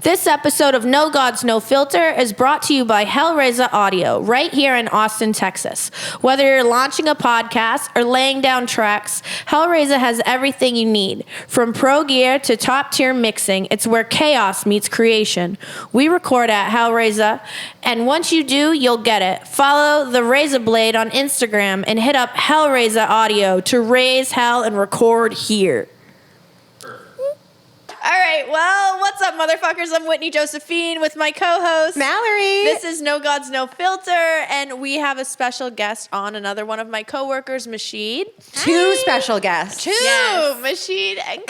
This episode of No Gods, No Filter is brought to you by Hellraiser Audio, right here in Austin, Texas. Whether you're launching a podcast or laying down tracks, Hellraiser has everything you need. From pro gear to top-tier mixing, it's where chaos meets creation. We record at Hellraiser, and once you do, you'll get it. Follow the Razor Blade on Instagram and hit up Hellraiser Audio to raise hell and record here. All right, well, what's up, motherfuckers? I'm Whitney Josephine with my co-host, Mallory. This is No Gods, No Filter, and we have a special guest on, another one of my coworkers, Mashid. Two special guests. Yes. Mashid and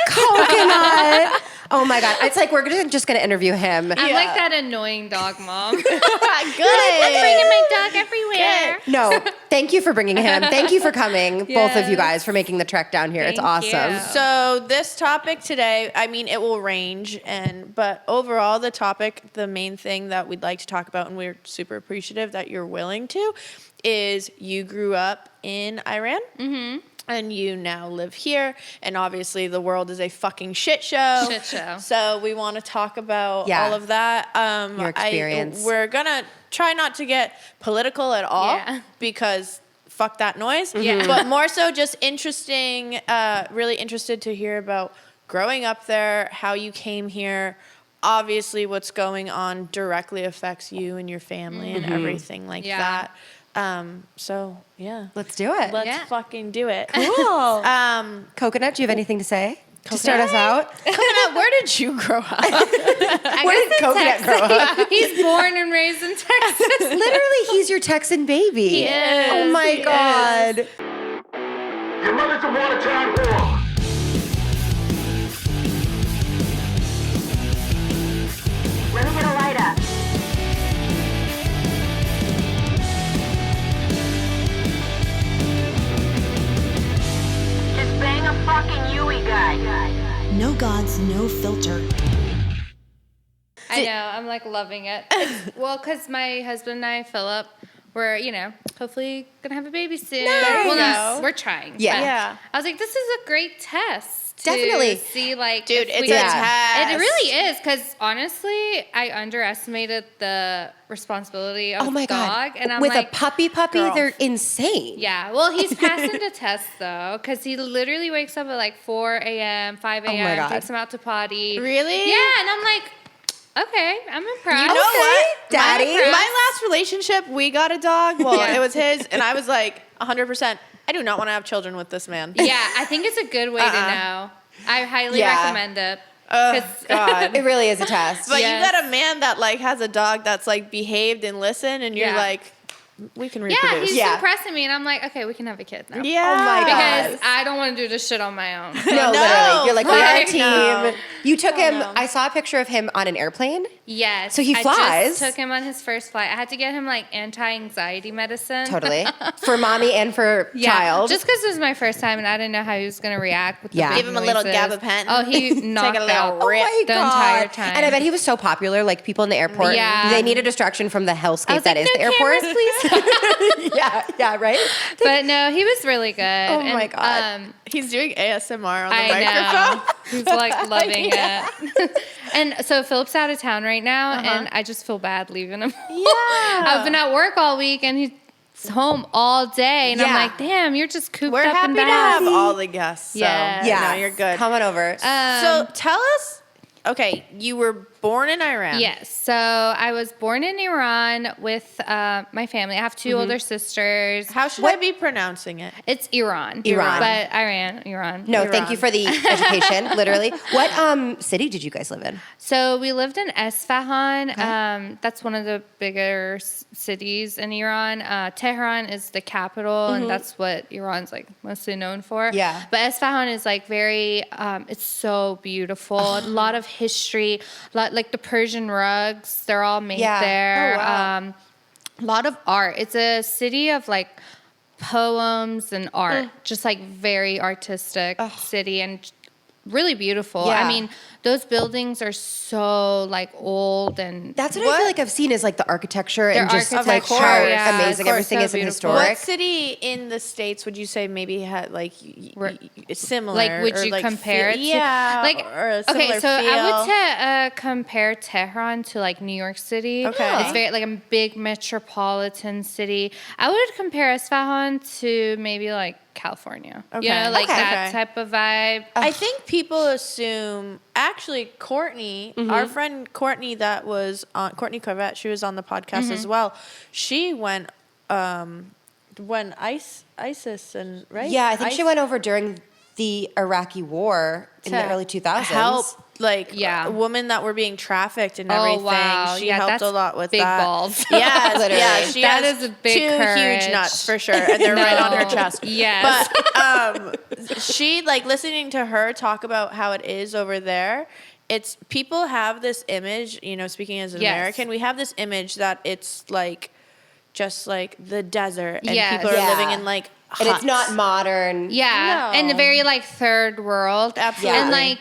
Coconut. Oh my God. It's like we're just going to interview him. I'm like that annoying dog mom. Good. I'm bringing my dog everywhere. Good. No, thank you for bringing him. Thank you for coming, both of you guys, for making the trek down here. It's awesome. You. So this topic today, I mean, it will range, but overall, the topic, the main thing that we'd like to talk about, and we're super appreciative that you're willing to, is you grew up in Iran. Mm-hmm. And you now live here, and obviously the world is a fucking shit show. Shit show. So we want to talk about all of that. Your experience. We're gonna try not to get political at all because fuck that noise. Yeah. But more so just interesting, really interested to hear about growing up there, how you came here. Obviously what's going on directly affects you and your family and everything like that. So yeah, Let's do it. let's fucking do it. Cool. Coconut, do you have anything to say to start us out? Coconut, where did you grow up? Where did Coconut grow up? He's born and raised in Texas. Literally, he's your Texan baby. He is. Oh my He God. Your mother's a water-town whore. Let me get a lighter. Just bang a fucking Yui guy. No Gods, No Filter. I know. I'm like loving it. Well, because my husband and I, Philip, we're, hopefully going to have a baby soon. Nice. Well, no, we're trying. Yeah. but Yeah. I was like, this is a great test. To Definitely. see, like, Dude, if it's we- a test. It really is, because honestly, I underestimated the responsibility of Oh my dog. God. And I'm With like, a puppy, girl. they're insane. yeah, well, he's passing the test, though, because he literally wakes up at like 4 a.m., 5 my a.m., God. takes him out to potty. Really? Yeah, and I'm like, okay, I'm impressed. You know what? Daddy. My last relationship, we got a dog. Well, Yeah. it was his, and I was like, 100%, I do not want to have children with this man. Yeah, I think it's a good way to know. I highly recommend it. Oh, God. It really is a test. But Yes. you got a man that, like, has a dog that's, like, behaved and listened, and you're Yeah. like, we can Yeah, reproduce. he's Yeah. impressing me, and I'm like, okay, we can have a kid now. Yeah. Oh, my God. Because I don't want to do this shit on my own. No, No, literally. You're like, we are a right. team. No. You took him, no. I saw a picture of him on an airplane. Yes. So he I flies? just took him on his first flight. I had to get him like anti-anxiety medicine. Totally. For mommy and for Yeah, child. just because it was my first time and I didn't know how he was going to react with the Yeah. big Give him a little noises. gabapentin. Oh, he knocked little out rip. Oh my the God. entire time. And I bet he was so popular, like people in the airport. Yeah. They need a distraction from the I hellscape was that like, is no the airport. cameras, please. yeah, right? But no, he was really good. Oh my God. He's doing ASMR on the I microphone. know. He's like loving it. And so Philip's out of town right now, and I just feel bad leaving him. Yeah. I've been at work all week, and he's home all day, and I'm Yeah. like, damn, you're just cooped We're up happy in to bed. have all the guests. So, Yes. Yeah. no, you're good. Come on over. So tell us, okay, you were born in Iran. Yes. So I was born in Iran with my family. I have two older sisters. How should I be pronouncing it? It's Iran. Iran. But Iran. no, Iran. thank you for the education, literally. What city did you guys live in? So we lived in Esfahan. That's one of the bigger cities in Iran. Tehran is the capital, and that's what Iran's like mostly known for. Yeah. But Esfahan is like very, it's so beautiful. A lot of history, like the Persian rugs, they're all made Yeah. there. Oh, wow. A lot of art. It's a city of like poems and art, just like very artistic city and really beautiful. Yeah. I mean, those buildings are so like old and That's what I feel like I've seen is like the architecture and Their just like architecture, how yeah, amazing of course, everything so is and beautiful. historic. What city in the States would you say maybe had like similar? like would or, you like, compare it to Yeah, like or a similar okay, so feel? I would compare Tehran to like New York City. Okay. It's very like a big metropolitan city. I would compare Isfahan to maybe like California. Okay. You know, like Okay. that Okay. type of vibe. I think people assume. Actually, Courtney, our friend Courtney, that was on Courtney Corvette. She was on the podcast as well. She went when ISIS and right. Yeah, I think she went over during the Iraqi war in the early 2000s. Help like Yeah. women that were being trafficked and Oh, everything. wow. She Yeah, helped that's a lot with big that. balls. Yeah, Literally. yeah. She That has is a big two courage. huge nuts for sure, and they're right on her chest. Yes. But she like listening to her talk about how it is over there. It's people have this image, you know, speaking as an Yes. American, we have this image that it's like just like the desert and Yes. people are Yeah. living in like And it's huts. not modern. Yeah, No. and very like third world. Absolutely. And like,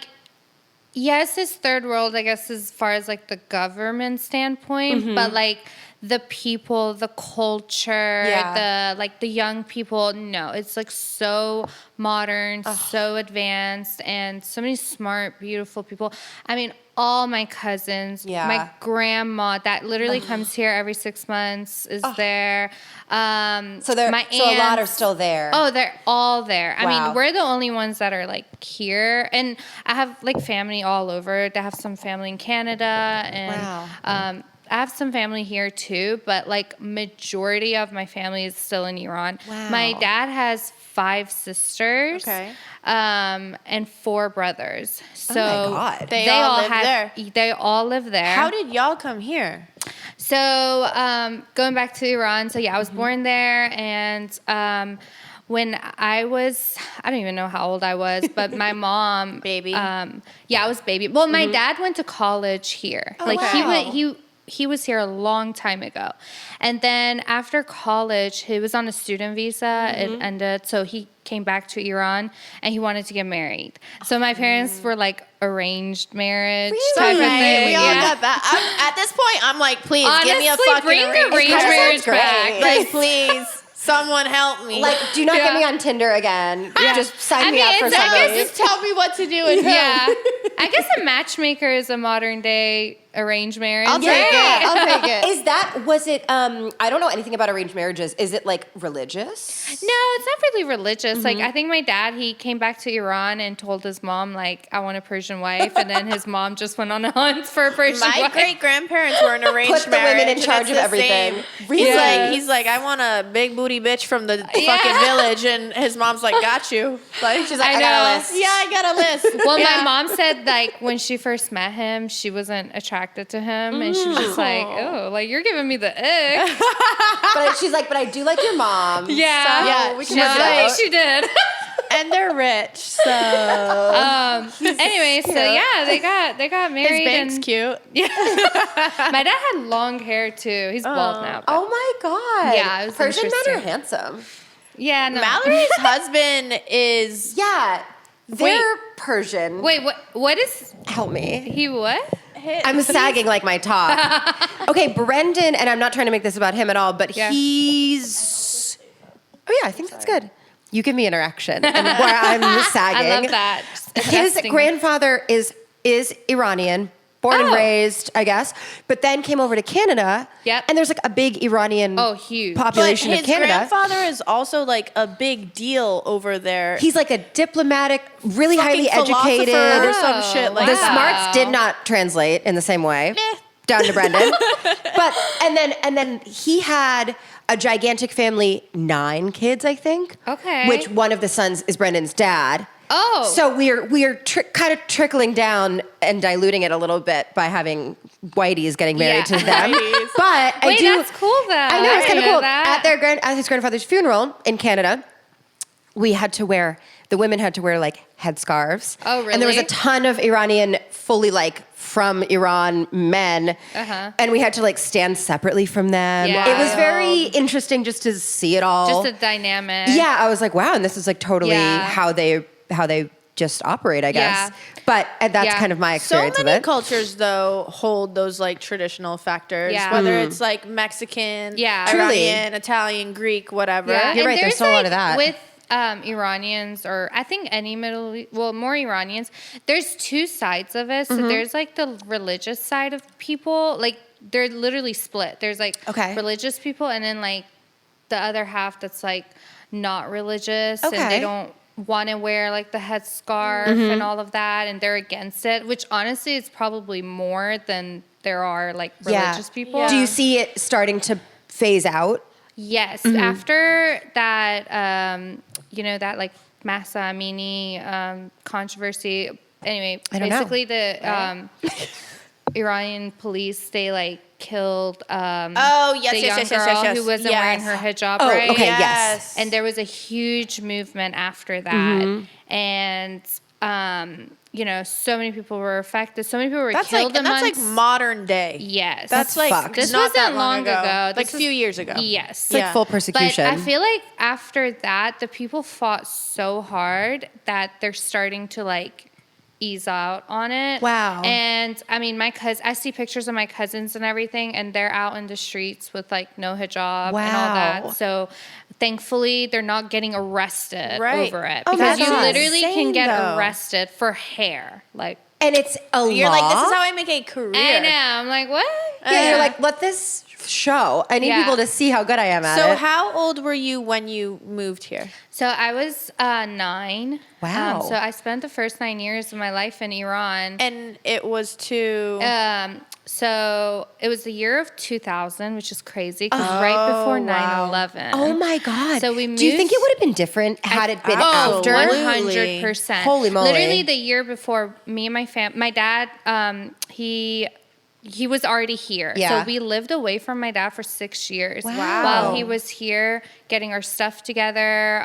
yes, it's third world, I guess, as far as like the government standpoint, but like the people, the culture, Yeah. the young people, no, it's like so modern, so advanced, and so many smart, beautiful people. I mean, all my cousins, Yeah. my grandma that literally comes here every 6 months is there. So there, my so a lot are aunts- still there. Oh, they're all there. I Wow. mean, we're the only ones that are like here, and I have like family all over. I have some family in Canada, and Wow. I have some family here too. But like majority of my family is still in Iran. Wow. My dad has 5 sisters, Okay. and 4 brothers. So God. They all live have, there. They all live there. How did y'all come here? So going back to Iran, so yeah, I was born there, and when I don't even know how old I was, but my mom, Baby. Yeah, I was baby. Well, my dad went to college here. Like he was here a long time ago, and then after college, he was on a student visa. It ended, so he came back to Iran, and he wanted to get married. So my parents were like arranged marriage type of thing. We all yeah. got that. At this point, I'm like, please give me a Honestly, fucking bring arranged arranged marriage. marriage great. back. Like, please, someone help me. Like, do not get Yeah. me on Tinder again. Just sign I me mean, up for it's- I somebody. guess just tell me what to do and who. Yeah. I guess a matchmaker is a modern day arranged marriage. I'll take it. I'll take it. Was it, I don't know anything about arranged marriages. Is it like religious? No, it's not really religious. Like, I think my dad, he came back to Iran and told his mom, like, I want a Persian wife. And then his mom just went on a hunt for a Persian My wife. great grandparents were an arranged Put the marriage. women in and charge it's of the everything. same. Really? He's like, I want a big booty bitch from the fucking village, and his mom's like, got you. Like, she's like, I I got a know. list. Yeah, I got a list. Well, Yeah. my mom said, like, when she first met him, she wasn't attracted to him. And she was just like, oh, like, you're giving me the ick. But she's like, but I do like your mom. Yeah. Yeah, we can No, work it I out. think she did. and they're rich, so Anyway, so yeah, they got his married. bank's and cute. my dad had long hair too. He's bald now. but- Oh my God. Yeah, it was Persian men are interesting. handsome. Yeah, no. Mallory's husband is Yeah. They're Persian. Wait, what is Help me. he? What? I'm sagging like my top. Okay, Brendan, and I'm not trying to make this about him at all, but Yeah. he's. Oh yeah, I think that's good. You give me an erection, and where I'm sagging. I love that. Just His investing. grandfather is Iranian, born and Oh. raised, I guess, but then came over to Canada. Yep. And there's like a big Iranian Huge. population but of his Canada. grandfather is also like a big deal over there. He's like a diplomatic, really Fucking highly philosopher educated. or some shit like The that. smarts did not translate in the same way down to Brendan. But and then he had a gigantic family, 9 kids, I think. Okay. Which one of the sons is Brendan's dad. Oh. So we're kind of trickling down and diluting it a little bit by having whiteys getting married Yeah. to them. Whiteys. But I Wait, do. that's cool though. I know it's kind of didn't know cool. that. At his grandfather's funeral in Canada, the women had to wear like headscarves. Oh, And there was a really? ton of Iranian, fully like from Iran men. Uh-huh. And we had to like stand separately from them. Yeah. It was very interesting just to see it all. Just a dynamic. Yeah, I was like, wow, and this is like totally Yeah. how they just operate, I guess. Yeah. But that's Yeah. kind of my So experience many of it. cultures, though, hold those like traditional factors, Yeah. whether it's like Mexican, Yeah. Iranian, Italian, Greek, whatever. Yeah, You're and right, there's still a lot of that. With Iranians, or I think any more Iranians, there's two sides of it. So there's like the religious side of people, like they're literally split. There's like Okay. religious people, and then like the other half that's like not religious, Okay. and they don't want to wear like the headscarf and all of that, and they're against it, which honestly is probably more than there are like religious people. Yeah. Do you see it starting to phase out? Yes, after that, that like Masa Amini controversy. Anyway, I don't know. basically the Iranian police, they like killed Oh, yes, the yes, young yes, yes, girl yes, yes. who wasn't Yes. wearing her hijab, Oh, right? okay, yes. And there was a huge movement after that, and so many people were affected. So many people were That's killed. like, and that's like amongst- modern day. Yes, That's like fucked. This not that wasn't long ago. Like This a was- few years ago. Yes, It's like full persecution. But I feel like after that, the people fought so hard that they're starting to like ease out on it. Wow. And I mean, I see pictures of my cousins and everything, and they're out in the streets with like no hijab and all Wow. that. So thankfully, they're not getting arrested Right. over it, Oh my because you God. literally Insane, can get though. arrested for hair. Like, And it's a You're law. like, this is how I make a career. I know. I'm like, what? Yeah, you're like, let this show. I need Yeah. people to see how good I am at So it. how old were you when you moved here? So I was 9. Wow. So I spent the first 9 years of my life in Iran. And it was to... So it was the year of 2000, which is crazy, because right before 9/11. Oh my God. So we Do you think moved- it would have been different had it been after? Absolutely. 100%. Holy moly. Literally the year before, me and my dad, he was already here. Yeah. So we lived away from my dad for 6 years. Wow. While he was here getting our stuff together.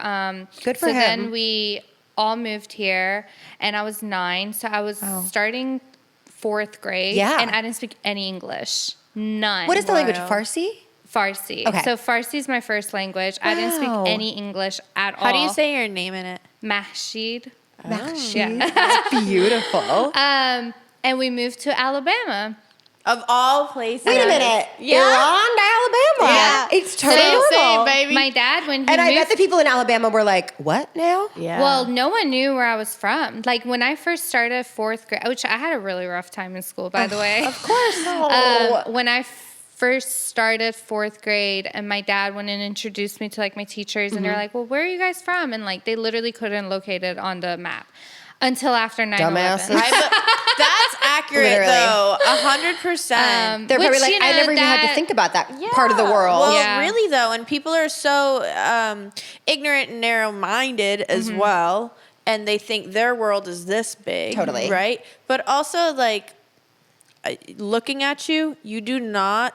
Good for so him. then we all moved here, and I was 9. So I was starting 4th grade. Yeah. And I didn't speak any English. None. What is the language? Wild. Farsi? Farsi. Okay. So Farsi is my first language. I didn't speak Wow. any English at all. How do you say your name in it? Mashid? Mashid. Yeah. That's beautiful. And we moved to Alabama. Of all places. Wait a minute. Yeah. Iran to Alabama. Yeah. It's totally So- normal. baby. My dad, when he And I bet moved, the people in Alabama were like, what now? Yeah. well, no one knew where I was from. Like when I first started 4th grade, which I had a really rough time in school, by the way. Of course. No. When I first started 4th grade, and my dad went and introduced me to like my teachers, and they're like, well, where are you guys from? And like they literally couldn't locate it on the map until after 9/11. Dumbasses. That's accurate, Literally. though. 100%. They're probably which, like, you I know, never even had to that- think about that part of the world. Well, Yeah. really, though, and people are so ignorant and narrow-minded as well, and they think their world is this big. Totally. Right? But also, like, looking at you, you do not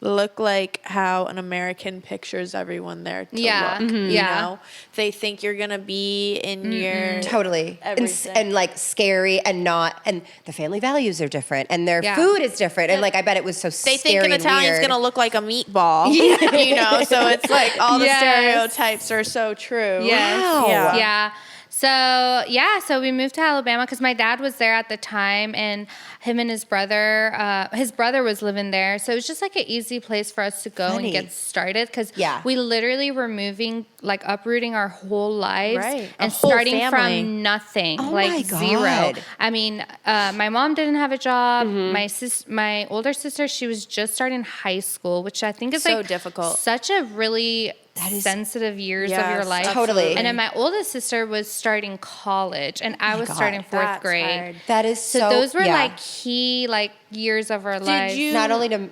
look like how an American pictures everyone there to Yeah. look. Mhm. You Yeah. know? They think you're going to be in your... Totally. Everything. And like scary and not, and the family values are different and their Yeah. food is different. And like, I bet it was so They scary think an and Italian's weird. gonna look like a meatball, you know. So it's like all the Yes. stereotypes are so true. Yes. Wow. Yeah. Yeah. So we moved to Alabama because my dad was there at the time, and him and his brother was living there. So it was just like an easy place for us to go Funny. and get started, because Yeah. we literally were moving, like uprooting our whole lives Right. A and whole starting family. from nothing, Oh like my zero. God. I mean, my mom didn't have a job. My older sister, she was just starting high school, which I think is So like difficult. such a really is- sensitive years of Yes, your life. Totally. And then my oldest sister was starting college, and I was God. starting 4th That's grade. hard. That is So so, those were yeah. like key like years of our lives. you not only to new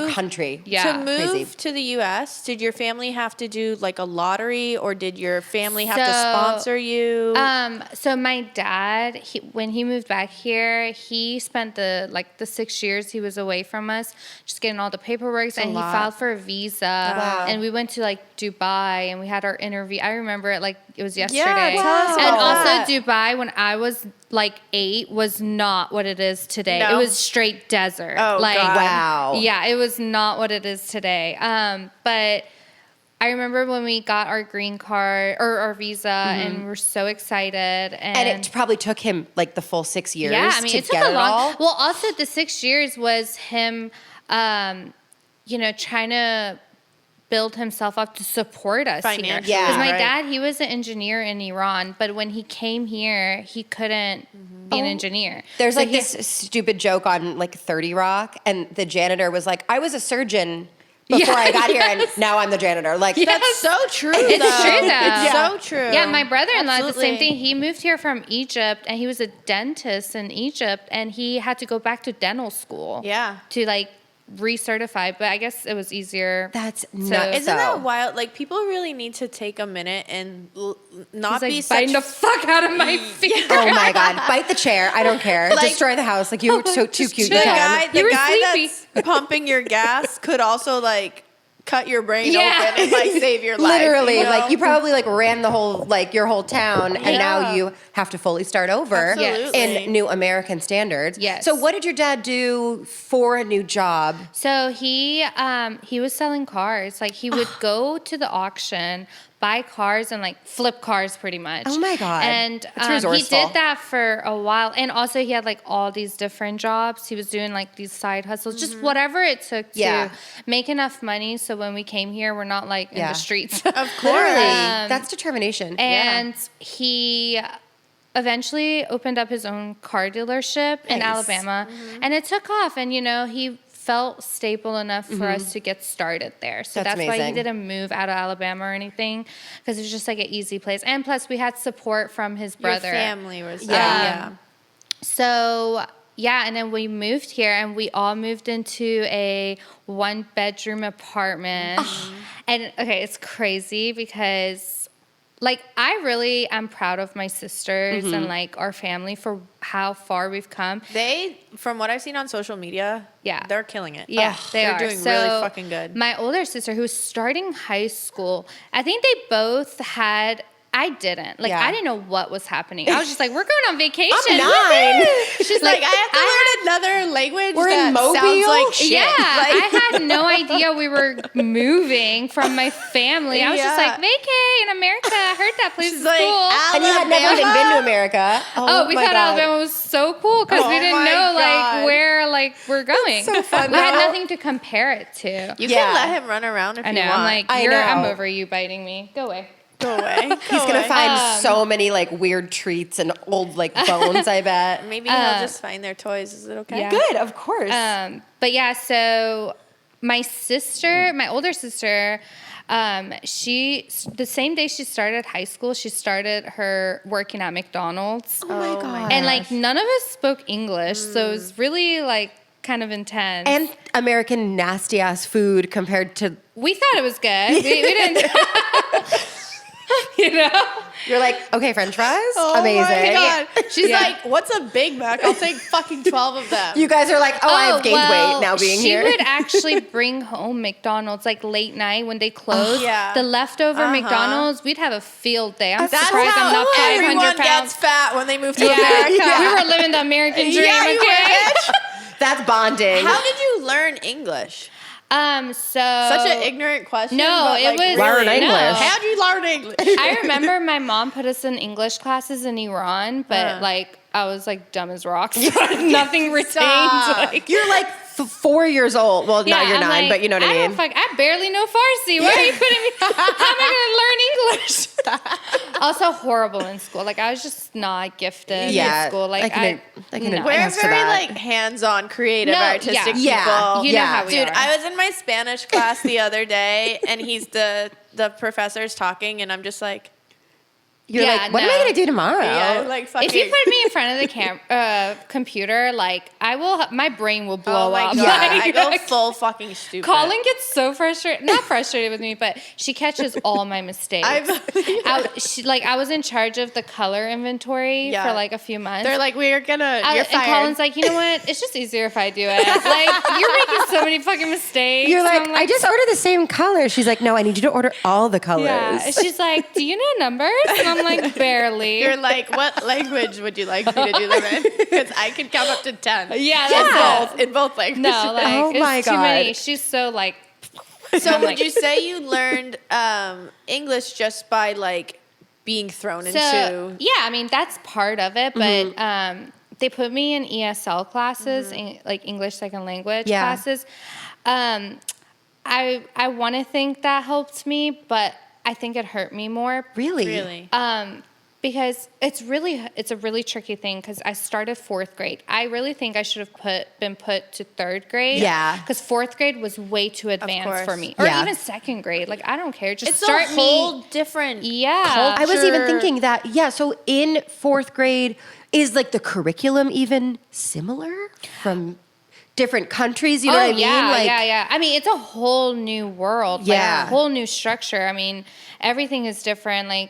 move- country. Yeah. To move Crazy. to the U.S., did your family have to do like a lottery, or did your family have to So, sponsor you? So my dad, when he moved back here, he spent the 6 years he was away from us, just getting all the paperwork, and he lot. filed for a visa. Wow. And we went to like Dubai, and we had our interview. I remember it like it was yesterday. tell us And about also that. Dubai, when I was like 8, was not what it is today. No? It was straight desert. Oh, like, God. Wow. Yeah, it was not what it is today. But I remember when we got our green card or our visa, and we were so excited. And it probably took him like the full 6 years. Yeah, I mean, to it took get a long. all. Well, also the 6 years was him, trying to build himself up to support us here. Financially, Yeah. Because my right. dad, he was an engineer in Iran, but when he came here, he couldn't be an engineer. There's So like he- this stupid joke on like 30 Rock, and the janitor was like, I was a surgeon before I got here, and now I'm the janitor. Like, That's so true. It's though. true, though. It's so true. Yeah, my brother-in-law did the same Absolutely. thing. He moved here from Egypt, and he was a dentist in Egypt, and he had to go back to dental school. Yeah. To like recertify, but I guess it was easier. that's So- nuts. Isn't that wild? Like, people really need to take a minute and not He's be like such biting the fuck out of my finger. Oh my God. Bite the chair. I don't care. Like- Destroy the house. Like, you're so too cute. the You guy, can. the You were guy sleepy. that's pumping your gas could also like cut your brain Yeah. open and like save your life. Literally, you know? like you probably like ran the whole like your whole town, and now Yeah. you have to fully start over Absolutely. in new American standards. Yes. So, what did your dad do for a new job? So he was selling cars. Like he would go to the auction, buy cars, and like flip cars pretty much. Oh my God. And That's he resourceful. did that for a while. And also he had like all these different jobs. He was doing like these side hustles, just whatever it took to Yeah. make enough money. So when we came here, we're not like in Yeah. the streets. Of course. Literally, that's determination. And he eventually opened up his own car dealership in Nice. Alabama, and it took off. And he felt stable enough for us to get started there. So That's that's why he amazing. didn't move out of Alabama or anything, because it was just like an easy place. And plus, we had support from his Your brother. family was Yeah. So yeah, and then we moved here, and we all moved into a 1-bedroom apartment. And okay, it's crazy because like I really am proud of my sisters and like our family for how far we've come. They, from what I've seen on social media, Yeah. they're killing it. Yeah, they're are. doing So, really fucking good. My older sister, who was starting high school, I think they both had. I didn't. Like, Yeah. I didn't know what was happening. I was just like, we're going on vacation. I'm 9. She's like, I have to learn another language We're in that Mobile? sounds like shit. Yeah, Like, I had no idea we were moving from my family. I was just Yeah. like, vacay in America. I heard that place she's is like, cool. And you had never even been to America. Oh, we my thought God. Alabama was so cool because we Oh didn't my know God. like where like we're going. so fun, We had though. nothing to compare it to. You Yeah. can let him run around if I you know. want. I'm like, I I'm know. over you biting me. Go away. go away. He's gonna find so many like weird treats and old like bones. I bet. Maybe he'll just find their toys. Is it okay? Yeah. Good, of course. But yeah, so my sister, my older sister, she the same day she started high school, she started her working at McDonald's. oh my God. And like none of us spoke English, so it was really like kind of intense. And American nasty ass food compared to we thought it was good. We didn't, you're like, okay, French fries, Oh amazing. my God. She's Yeah. like, what's a Big Mac? I'll take fucking 12 of them. You guys are like, oh, I've gained weight now being she here. would actually bring home McDonald's like late night when they closed. Yeah. The leftover Uh-huh. McDonald's, we'd have a field day. I'm That's surprised I'm how not 500 everyone pounds. gets fat when they move to Yeah. America. We were living the American dream. Yeah, you okay? were. That's bonding. How did you learn English? So Such an ignorant question. No, but, it like, was Learn no. English. How'd you learn English? I remember my mom put us in English classes in Iran, but like I was like dumb as rocks. Nothing retained. Stop. Like, You're like 4 years old. Well, not you're I'm 9, like, but you know what I mean. I barely know Farsi. Why are you putting me? How am I going to learn English? Also horrible in school. Like I was just not gifted Yeah, in school. Like I can no. We're attest to very that. like hands-on, creative, No, artistic yeah. people. You know Yeah. how we Dude, are. I was in my Spanish class the other day, and he's the professor's talking, and I'm just like, You're Yeah, like, what am I no. going to do tomorrow? yeah, like fucking. If you put me in front of the computer, like I will, my brain will blow oh my up. God, Like, I go full fucking stupid. Colin gets so frustrated, not frustrated with me, but she catches all my mistakes. I was in charge of the color inventory Yeah. for like a few months. They're like, we're gonna. You're and fired. Colin's like, you know what? It's just easier if I do it. Like, you're making so many fucking mistakes. You're like, I'm I just ordered the same color. She's like, no, I need you to order all the colors. yeah. And she's like, do you know numbers? And I'm like, barely. You're like, what language would you like me to do them in? Because I can count up to 10. Yeah, that's it. In both languages. No, like Oh it's my too many. God. She's so like So would you say you learned English just by like being thrown into? Yeah, I mean that's part of it, but they put me in ESL classes, like English second language classes. I want to think that helped me, but I think it hurt me more. Really? Because it's a really tricky thing because I started 4th grade. I really think I should have been put to 3rd grade. Yeah. Because 4th grade was way too advanced for me. Or even 2nd grade. Like, I don't care. Just It's start a whole different Yeah. I was even culture. thinking that, so in 4th grade, is like the curriculum even similar from different countries? You know what I mean? Yeah. I mean, it's a whole new world. Yeah. Like, a whole new structure. I mean, everything is different. Like,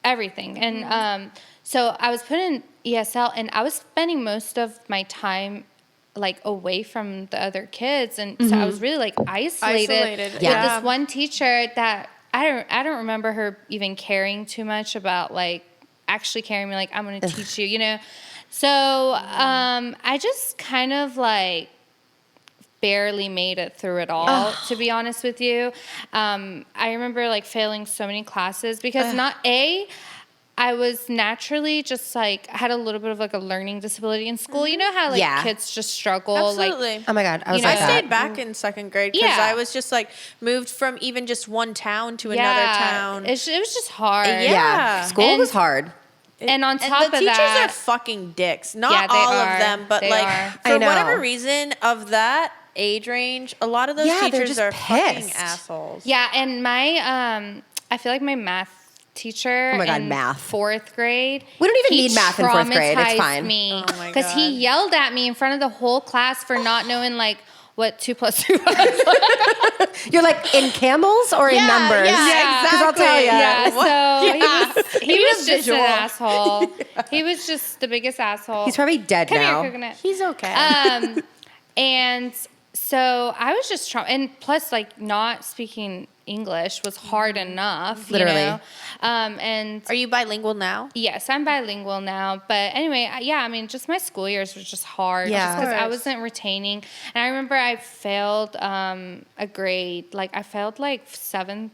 everything. And so I was put in ESL, and I was spending most of my time like away from the other kids, and so I was really like isolated with this one teacher that I don't remember her even caring too much about like actually caring me like I'm going to teach you, you know. So I just kind of like barely made it through it all, to be honest with you. I remember like failing so many classes because I was naturally just like, I had a little bit of like a learning disability in school. You know how like kids just struggle? Absolutely. Like, Oh my God, I was You like know, I that. stayed back in 2nd grade because I was just like moved from even just one town to another town. It was just hard. Yeah. School was hard. And on And top the of teachers that, are fucking dicks. Not Yeah, they all are. of them, but They like are. for I know. whatever reason of that age range, a lot of those Yeah, they're teachers just are fucking pissed. assholes. yeah, and my, I feel like my math teacher Oh my God, in math. 4th grade. We don't even he need math in 4th grade. It's traumatized fine. me Oh my because he God. yelled at me in front of the whole class for not knowing like what 2 plus 2 was. You're like in camels or in numbers? Yeah, Because I'll tell you. Yeah, What? so he was just visual. an asshole. He was just the biggest asshole. He's probably dead Come now. here, coconut. He's okay. And so I was just and plus like not speaking English was hard enough. Literally. You know? And Are you bilingual now? yes, I'm bilingual now. But anyway, I mean, just my school years was just hard. Yeah. Just because Of I course. wasn't retaining. And I remember I failed a grade. Like I failed like seventh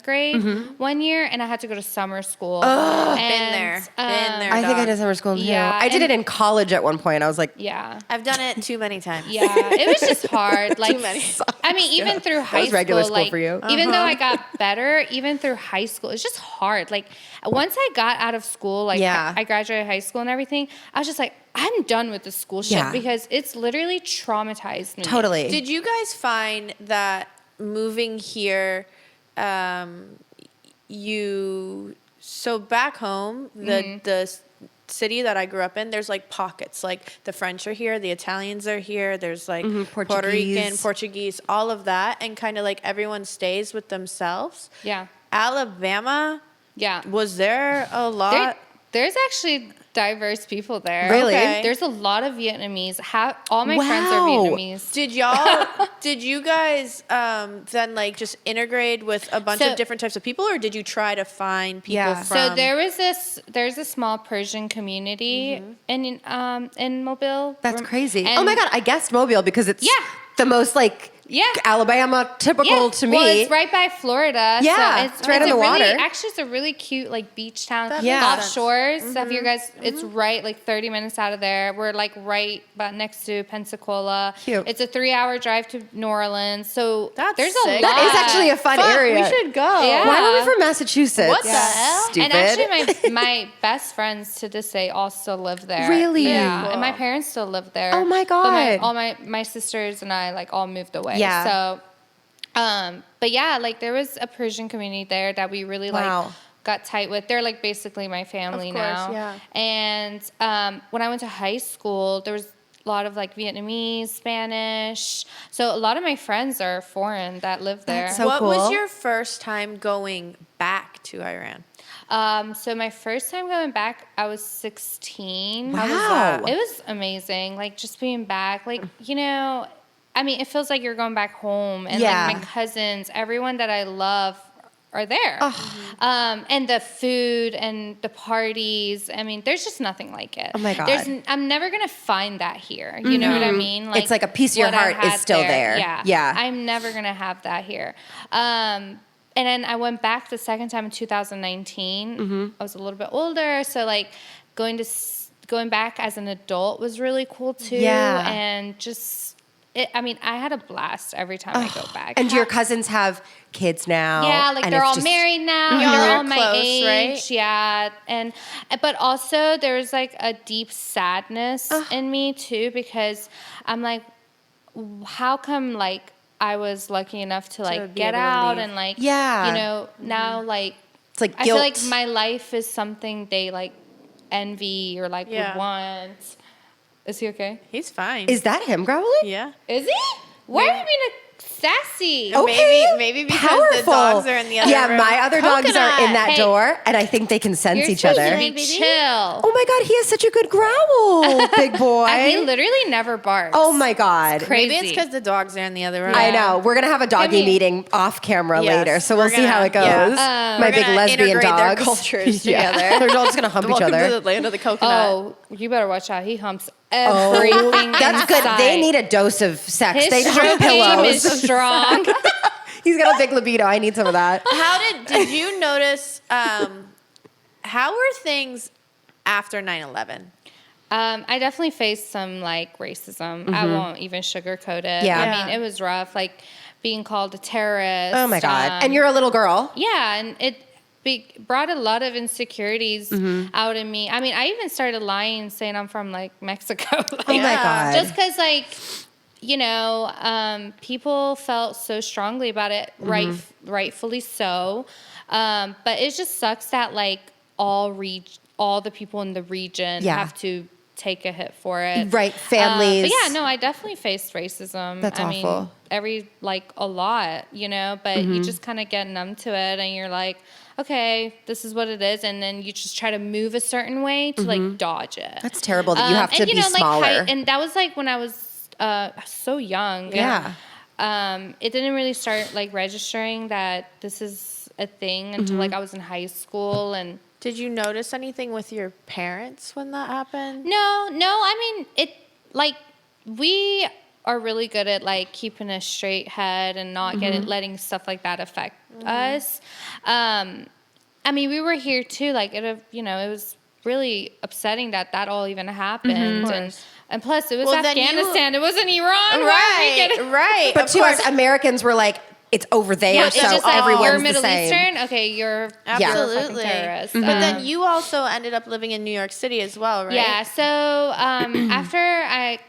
grade one year, and I had to go to summer school. Been there. Been there. I think I dog. did summer school too. Yeah, I did and- it in college at one point. I was like, Yeah. I've done it too many times. Yeah, it was just hard. Like, Too many. I mean, even through high was regular school, school like, for you. even though I got better, even through high school, it's just hard. Like, once I got out of school, like, Yeah. I graduated high school and everything, I was just like, I'm done with this school shit Yeah. because it's literally traumatized me. totally. Did you guys find that moving here, so back home, the city that I grew up in, there's like pockets. Like the French are here, the Italians are here. There's like Puerto Portuguese. Rican, Portuguese, all of that, and kind of like everyone stays with themselves. Yeah. Alabama, Yeah. was there a lot? There's actually diverse people there. Really? Okay. There's a lot of Vietnamese. All my friends are Wow. Vietnamese. Did you guys then like just integrate with a bunch So- of different types of people, or did you try to find people Yeah. from? So there's a small Persian community in Mobile. That's crazy. And- Oh my God, I guessed Mobile because it's Yeah. the most like Yeah. Alabama typical to me. Well, it's right by Florida. Yeah, so it's right on the water. Actually, it's a really cute like beach town. That Yeah. makes Gulf sense. Shores. So if you guys, it's right like 30 minutes out of there. We're like right about next to Pensacola. Cute. It's a 3-hour drive to New Orleans. So That's there's sick. a lot. That is actually a fun area. We should go. Yeah. Why were we from Massachusetts? What the hell? Stupid. And actually, my best friends to this day all still live there. Really? Yeah. Cool. And my parents still live there. Oh my But God. my sisters and I like all moved away. Yeah. So, but yeah, like there was a Persian community there that we really Wow. like got tight with. They're like basically my family Of course, now. yeah. And when I went to high school, there was a lot of like Vietnamese, Spanish. So a lot of my friends are foreign that live there. That's so what was cool. your first time going back to Iran? So my first time going back, I was 16. Wow. was that? It was amazing. Like just being back, like, you know, I mean, it feels like you're going back home and Yeah. like my cousins, everyone that I love are there. And the food and the parties. I mean, there's just nothing like it. Oh my God. I'm never gonna find that here. You know what I mean? It's like a piece of your what I heart is had still there. Yeah. Yeah. I'm never gonna have that here. And then I went back the second time in 2019. I was a little bit older, so like going back as an adult was really cool too. Yeah. And just, I had a blast every time I go back. And do your cousins have kids now? Yeah, like and they're it's all just- married now. Y'all They're are all my close, age. right? Yeah. But also there's like a deep sadness in me too, because I'm like, how come like I was lucky enough to like be get able to out leave. and like, Yeah. you know, now like, It's like I guilt. feel like my life is something they like envy or like Yeah. would want. Is he okay? He's fine. Is that him growling? yeah. Is he? Why are you being sassy? Okay. Maybe because Powerful. the dogs are in the other Yeah, room. my other dogs are in that Hey. door, and I think they can sense You're each supposed other. to be chill. Oh my God, he has such a good growl, big boy. He literally never barks. Oh my God. crazy. Maybe it's because the dogs are in the other room. I know. We're going to have a doggy Give me- meeting off camera Yes, later, so we'll we're see how it gonna- goes. yeah. My We're big gonna lesbian integrate their dogs. cultures Yeah. together. They're all just going to hump each Welcome other. to the land of the coconut. Oh, you better watch out. He humps everything. That's good. inside. They need a dose of sex. His They stroke have game pillows. is strong. He's got a big libido. I need some of that. How did you notice, how were things after 9/11? I definitely faced some like racism. I won't even sugarcoat it. Yeah. I mean, it was rough. Like being called a terrorist. Oh my God. And you're a little girl. Yeah, and it brought a lot of insecurities out in me. I mean, I even started lying, saying I'm from like Mexico. Like, Oh my God. Just because, like, you know, people felt so strongly about it, rightfully so. But it just sucks that like all the people in the region Yeah. have to take a hit for it. Right, families. But yeah, no, I definitely faced racism. That's I awful. mean, a lot, you know, but you just kind of get numb to it and you're like, okay, this is what it is. And then you just try to move a certain way to like dodge it. That's terrible that you have to and, be you know, smaller. Like, and that was like when I was so young. Yeah. It didn't really start like registering that this is a thing until like I was in high school. And Did you notice anything with your parents when that happened? no, I mean, it like we are really good at like keeping a straight head and not letting stuff like that affect us. I mean, we were here too. Like it was really upsetting that all even happened. And plus, it was Well, then you- Afghanistan. It wasn't Iran. Why are we getting- Right. But of to course. us, Americans were like, it's over there, Yeah, so it's just like everyone's you're the Middle same. Eastern. Okay, you're Absolutely. You're a fucking terrorist. But then you also ended up living in New York City as well, right? Yeah, so after I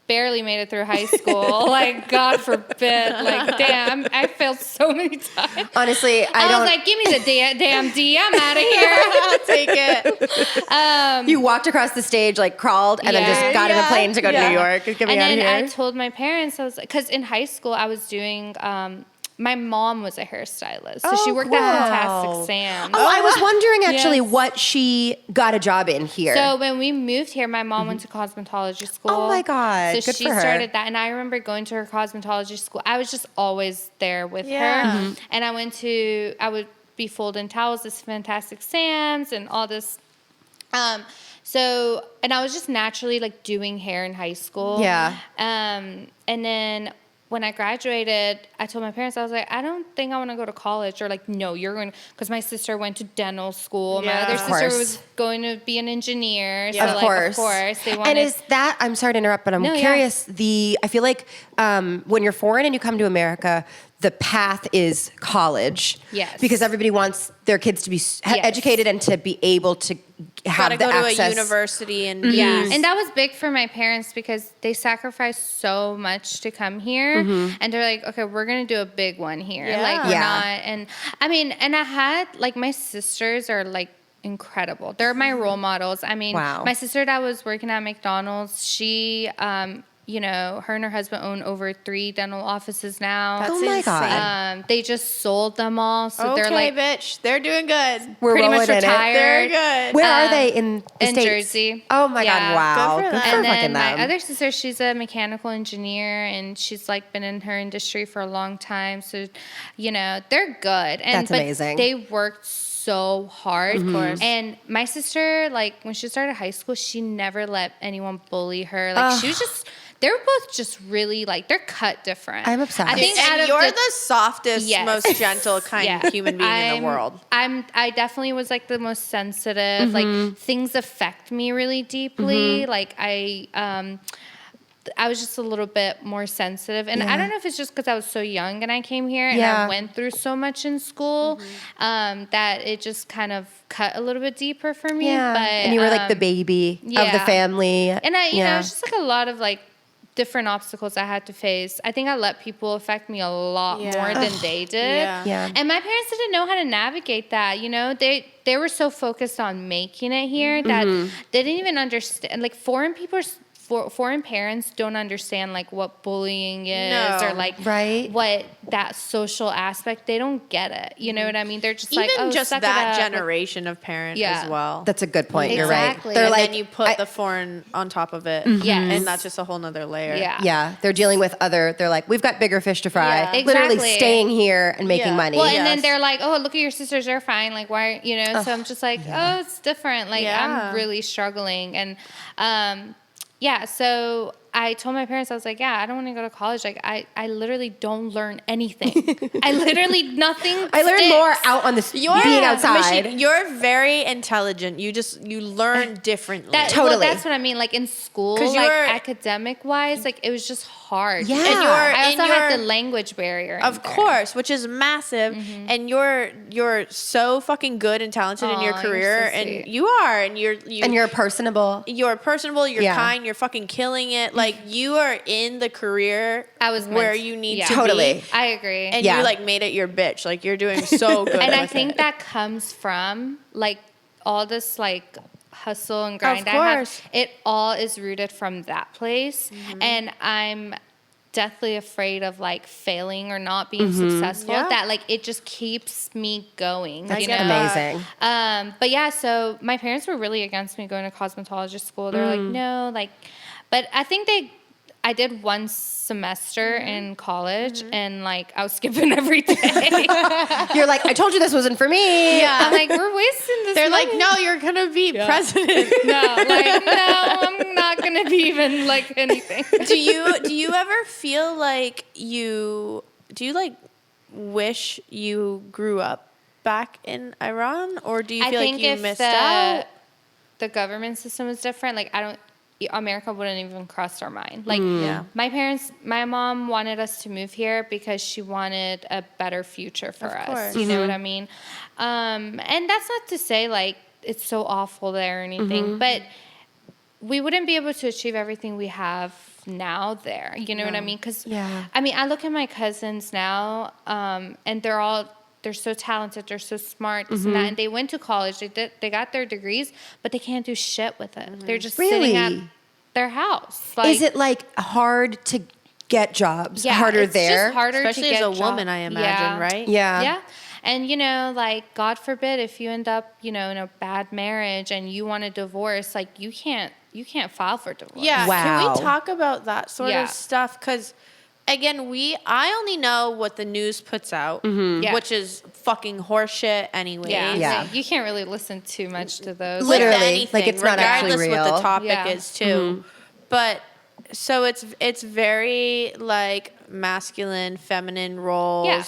barely made it through high school, like God forbid, like damn, I failed so many times. Honestly, I don't. was like, give me the damn D, I'm out of here. I'll take it. You walked across the stage, like crawled, and then just Yeah. got in a plane to go to Yeah. New York. Get me And out of then here. I told my parents, I was like, because in high school I was doing, my mom was a hairstylist, so she worked at Fantastic Sam's. Oh, I was wondering actually Yes. what she got a job in here. So when we moved here, my mom went to cosmetology school. Oh my God, So good she for her. started that, and I remember going to her cosmetology school. I was just always there with Yeah. her, and I would be folding towels at Fantastic Sam's and all this. So and I was just naturally like doing hair in high school. Yeah. And then when I graduated, I told my parents, I was like, I don't think I want to go to college. Or like, no, you're going, because my sister went to dental school. Yeah. My other Of sister course. was going to be an engineer. So Yeah. like, of course, they wanted. And is that, I'm sorry to interrupt, but I'm No, yeah. curious, I feel like when you're foreign and you come to America, the path is college. Yes. Because everybody wants their kids to be educated and to be able to have Gotta the go access. to a university and Yeah, use- and that was big for my parents because they sacrificed so much to come here, and they're like, okay, we're gonna do a big one here. Yeah. Like we're Yeah. not, and I mean, and I had like my sisters are like incredible. They're my role models. I mean, Wow. my sister that was working at McDonald's, she her and her husband own over 3 dental offices now. Oh my God. They just sold them all, so Okay, they're like bitch. They're doing good. We're pretty rolling much in it. retired. They're good. Where are they in the in States? Jersey. Oh my Yeah. God! Wow. Good for them. And fucking then my them. other sister, she's a mechanical engineer, and she's like been in her industry for a long time. So, they're good. And That's amazing. They worked so hard. Of course. And my sister, like when she started high school, she never let anyone bully her. Like she was just. They're both just really like they're cut different. I'm obsessed. I think And out of you're the softest, Yes. most gentle kind of human being in the world. I definitely was like the most sensitive. Like things affect me really deeply. Like I was just a little bit more sensitive. And I don't know if it's just because I was so young and I came here and I went through so much in school that it just kind of cut a little bit deeper for me. Yeah. But, And you were like the baby of the yeah. family. And it's just like a lot of like different obstacles I had to face. I think I let people affect me a lot Yeah. more than they did. Yeah. And my parents didn't know how to navigate that. They were so focused on making it here that they didn't even understand. Like foreign parents don't understand like what bullying is No. or like Right. what that social aspect. They don't get it. You know what I mean? They're just like, Even oh, just suck it that up. Like, generation of parent Yeah. as well. That's a good point. You're right. Exactly. They're and like then you put the foreign on top of it. Yes. And that's just a whole nother layer. yeah. Yeah, they're dealing with they're like, we've got bigger fish to fry. Yeah. Literally Exactly. staying here and making Yeah. money. Well, and then Yes. they're like, "Oh, look at your sisters; they're fine." Like, why? So I'm just like, "Oh, it's different." Like, Yeah. I'm really struggling, and so I told my parents, I was like, "Yeah, I don't want to go to college. Like, I literally don't learn anything. I literally nothing. I learned sticks. more out on the being outside. Mashid, you're very intelligent. You learn differently. Totally. Well, that's what I mean. Like in school, 'Cause like you're- academic wise, like it was just hard. Yeah. And I also and had you're- the language barrier. in Of there. course, which is massive, and you're so fucking good and talented in your Aw, you're career, so and sweet. you are, and You're personable. you're personable, you're Yeah. kind, you're fucking killing it. Like you are in the career I was where meant- you need yeah. to Totally. be, I agree. and Yeah. you like made it your bitch. Like you're doing so good. And I with think it. that comes from like all this like hustle and grind I course. have. It all is rooted from that place. And I'm deathly afraid of like failing or not being successful. Yeah. That like it just keeps me going. That's you know? amazing. But yeah, so my parents were really against me going to cosmetology school. They're like, no, like, but I think I did one semester in college and like I was skipping every day. You're like, I told you this wasn't for me. I'm like, we're wasting this they're like, money. no, you're gonna be president. No, I'm not gonna be even like anything. do you ever feel like you wish you grew up back in Iran, or do you I feel think like you if missed out? the government system is different, like America wouldn't even cross our mind. Like Yeah. my mom wanted us to move here because she wanted a better future for us. course. You know what I mean? And that's not to say like it's so awful there or anything, but we wouldn't be able to achieve everything we have now there. You know what I mean? Because Yeah. I mean, I look at my cousins now, and they're so talented, they're so smart, this and that, and they went to college, they got their degrees, but they can't do shit with it. They're just sitting at Really? their house. Is it like hard to get jobs? Yeah, Harder it's there? just harder Especially to as get a woman, job- I imagine, Yeah. right? Yeah. Yeah. And like God forbid if you end up, in a bad marriage and you want a divorce, like you can't file for divorce. Yeah. Wow. Can we talk about that sort Yeah. of stuff? Because again, I only know what the news puts out, Yeah. which is fucking horseshit anyway. Yeah. Yeah. You can't really listen too much to those. Literally. Like, it's not actually regardless what the real. topic Yeah. is too. But so it's very like masculine, feminine roles. Yeah.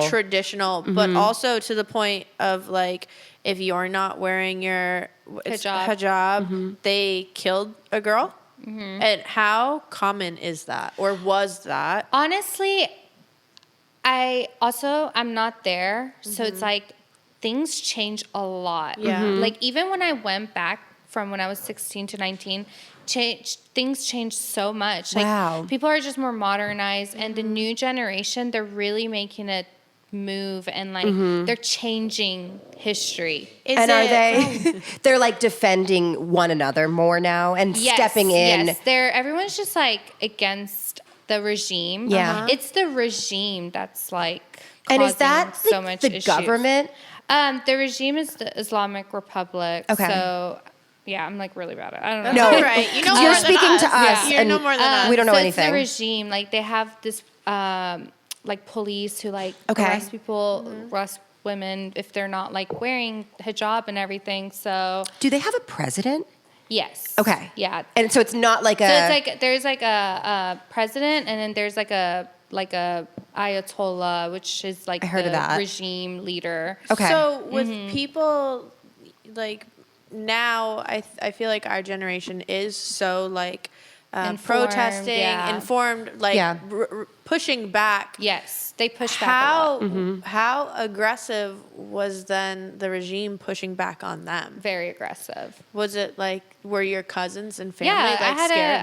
Traditional. but also to the point of like if you're not wearing your hijab, they killed a girl. And how common is that, or was that? Honestly, I'm not there, so it's like things change a lot. Yeah. Like even when I went back from when I was 16 to 19, things changed so much. Like Wow. people are just more modernized, and the new generation, they're really making it move and like they're changing history. And are they? They're like defending one another more now and stepping in. Yes, everyone's just like against the regime. Yeah. It's the regime that's like And causing is that so like much the issues. government? The regime is the Islamic Republic. Okay. So yeah, I'm like really bad at it. I don't know. That's all right. You know You're more than speaking us. to us, You and know more than us. we don't know so anything. It's the regime. Like they have this like police who like Okay. arrest people, arrest women if they're not like wearing hijab and everything. So Do they have a president? yes. Okay. Yeah. And so it's not like So a. it's like there's like a president, and then there's like a ayatollah, which is like I heard the of that. regime leader. Okay. So with people like now, I feel like our generation is so like Informed, protesting, yeah. informed, like Yeah. pushing back. Yes, they push back a lot. How aggressive was then the regime pushing back on them? Very aggressive. Was it like were your cousins and family Yeah, like I scared?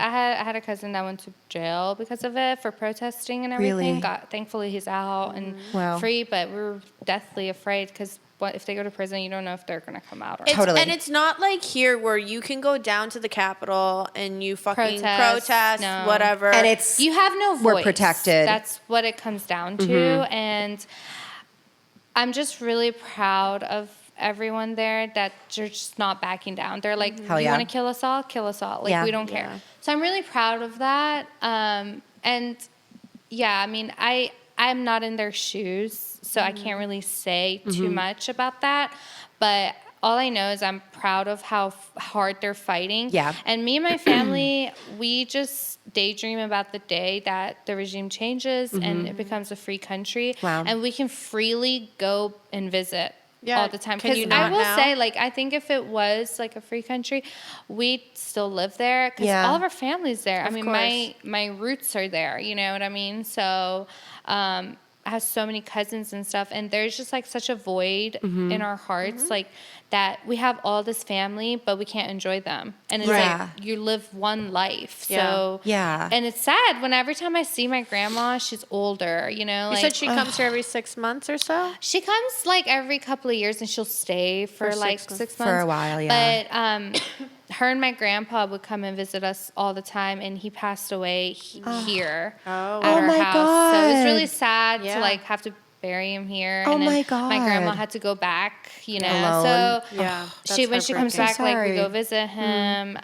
had a cousin that went to jail because of it for protesting and everything. Really? Thankfully he's out and Wow. free, but we were deathly afraid because what if they go to prison? You don't know if they're gonna come out or It's, not. Totally. And it's not like here where you can go down to the Capitol and you fucking Protest, protest, no. whatever. and it's. You have no voice. We're protected. That's what it comes down to. And I'm just really proud of everyone there that they're just not backing down. They're like, Hell you yeah. want to kill us all? Kill us all. Like, Yeah. we don't care. Yeah. So I'm really proud of that. And yeah, I mean, I'm not in their shoes, so I can't really say too much about that. But all I know is I'm proud of how hard they're fighting. Yeah. And me and my family, we just daydream about the day that the regime changes and it becomes a free country. Wow. And we can freely go and visit Yeah, all the time. can you Because I not will now? say, like, I think if it was like a free country, we'd still live there because Yeah. all of our family's there. I Of mean, course. my roots are there. You know what I mean? So. I have so many cousins and stuff, and there's just like such a void in our hearts, like that we have all this family, but we can't enjoy them. And it's Yeah. like you live one life. Yeah. So Yeah. and it's sad when every time I see my grandma, she's older, you know, you like said she comes here every 6 months or so? she comes like every couple of years and she'll stay for For like 6 months. 6 months. For a while, yeah. But her and my grandpa would come and visit us all the time, and he passed away here at Oh our my house. So it was really God. sad Yeah. to like have to bury him here. Oh and then my God. my grandma had to go back, you know. Alone. So Yeah, when she comes So back, like we sorry. go visit him.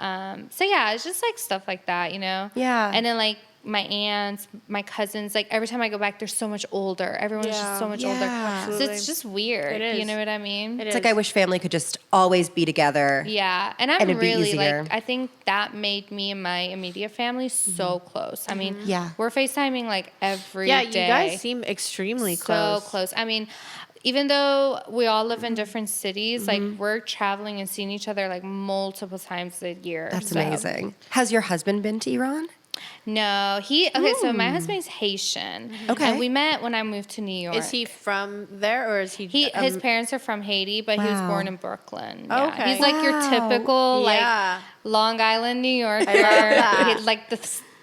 So yeah, it's just like stuff like that, you know. Yeah. And then like my aunts, my cousins, like every time I go back, they're so much older. Everyone's Yeah. just so much Yeah. older. Absolutely. So it's just weird. It is. You know what I mean? It It's is. like I wish family could just always be together. Yeah, and I'm And it'd be really easier. like I think that made me and my immediate family so close. I mean, Yeah. we're FaceTiming like every Yeah, day. you guys seem extremely so close. I mean, even though we all live in different cities, like we're traveling and seeing each other like multiple times a year. That's So- amazing. Has your husband been to Iran? No, so my husband's Haitian. Okay. And we met when I moved to New York. Is he from there or is he? His parents are from Haiti, but he was Wow. born in Brooklyn. Yeah. Okay. He's like your Wow. typical Yeah. like Long Island, New Yorker. that. He, like the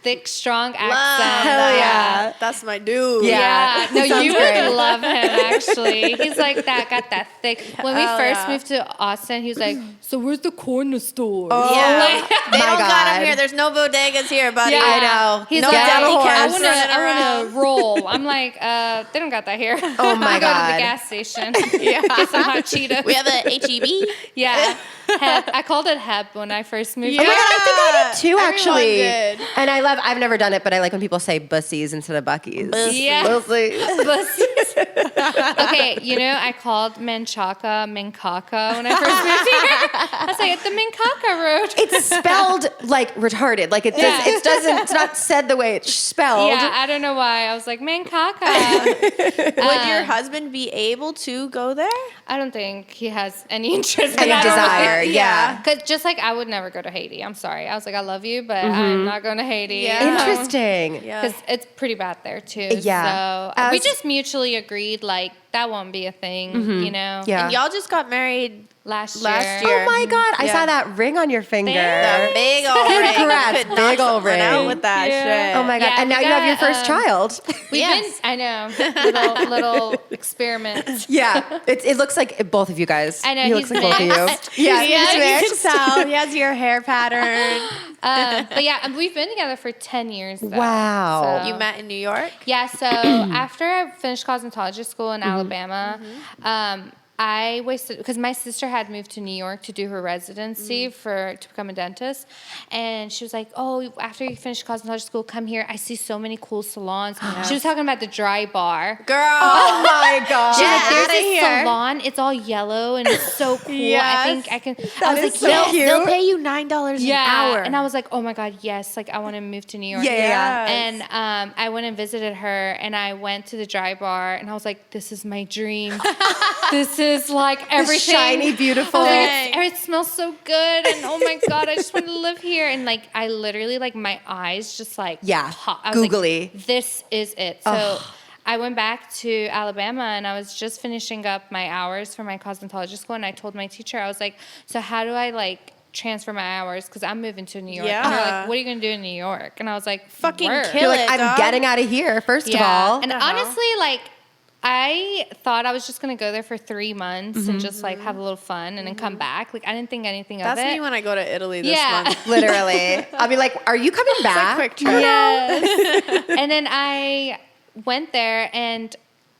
thick, strong accent. Love Yeah. that. That's my dude. Yeah, no, Sounds you great. would love him actually. He's like that, got that thick. When we Hell first yeah. moved to Austin, he was like, "So where's the corner store?" Yeah. They My don't got God. him here. There's no bodegas here, buddy. Yeah. I know. He's No like, deli I cabs want running to around. roll. I'm like, they don't got that here. Oh my Go to God. the gas station. Yeah. Get some hot Cheetos. We have a HEB. Yeah. Hep. I called it Hep when I first moved Yeah. here. Oh my God, I think I did too, Everyone actually. did. And I've never done it, but I like when people say bussies instead of buckies. Yeah. Bussies. Okay, you know, I called Menchaca Menkaka when I first moved here. I was like, at the Menkaka Road. It's spelled like retarded. Like it does, Yeah. it doesn't, it's not said the way it's spelled. Yeah, I don't know why. I was like, Menkaka. Would your husband be able to go there? I don't think he has any interest in Any that. desire, yeah. Because just like I would never go to Haiti. I'm sorry. I was like, I love you, but I'm not going to Haiti. Yeah. Interesting. Yeah. Because it's pretty bad there too. Yeah. So we As- just mutually agreed like that won't be a thing, you know? Yeah. And y'all just got married Last year. Last year. Oh my God, I Yeah. saw that ring on your finger. the big old ring. Congrats, You could knock big old someone out ring. with that Yeah. shit. Oh my God, Yeah, and now we you have your got, first child. We've Yes. been, I know, little experiment. Yeah, it looks like both of you guys. I know, he looks he's like both of mixed. you. Yeah, Yeah, he's you mixed. can tell. He has your hair pattern. But yeah, we've been together for 10 years. Though, Wow. so- You met in New York? Yeah, so after I finished cosmetology school in Alabama, I wasted, because my sister had moved to New York to do her residency to become a dentist. And she was like, oh, after you finish cosmetology school, come here. I see so many cool salons. She was talking about the Dry Bar. Girl. Oh my God. She's like, there's outta this here. salon. It's all yellow and it's so cool. Yes. I think I can. I was is like, so yes. cute. They'll pay you $9 an hour. And I was like, oh my God, yes. Like, I want to move to New York. Yeah. And I went and visited her, and I went to the Dry Bar, and I was like, this is my dream. This is like everything. shiny, beautiful. I was like, Dang. it smells so good, and oh my God, I just want to live here. And like, I literally, like, my eyes just like, Yeah, pop. I was googly. like, this is it. So I went back to Alabama, and I was just finishing up my hours for my cosmetology school, and I told my teacher, I was like, so how do I like transfer my hours, because I'm moving to New York. And they're Yeah. like, what are you going to do in New York? And I was like, Fucking work. kill You're like, it, I'm dog. getting out of here, first of all. And honestly, like, I thought I was just going to go there for 3 months and just like have a little fun and then come back. Like, I didn't think anything That's of it. me when I go to Italy this Yeah. month. Literally. I'll be like, are you coming back? Quick trip. Yes. And then I went there, and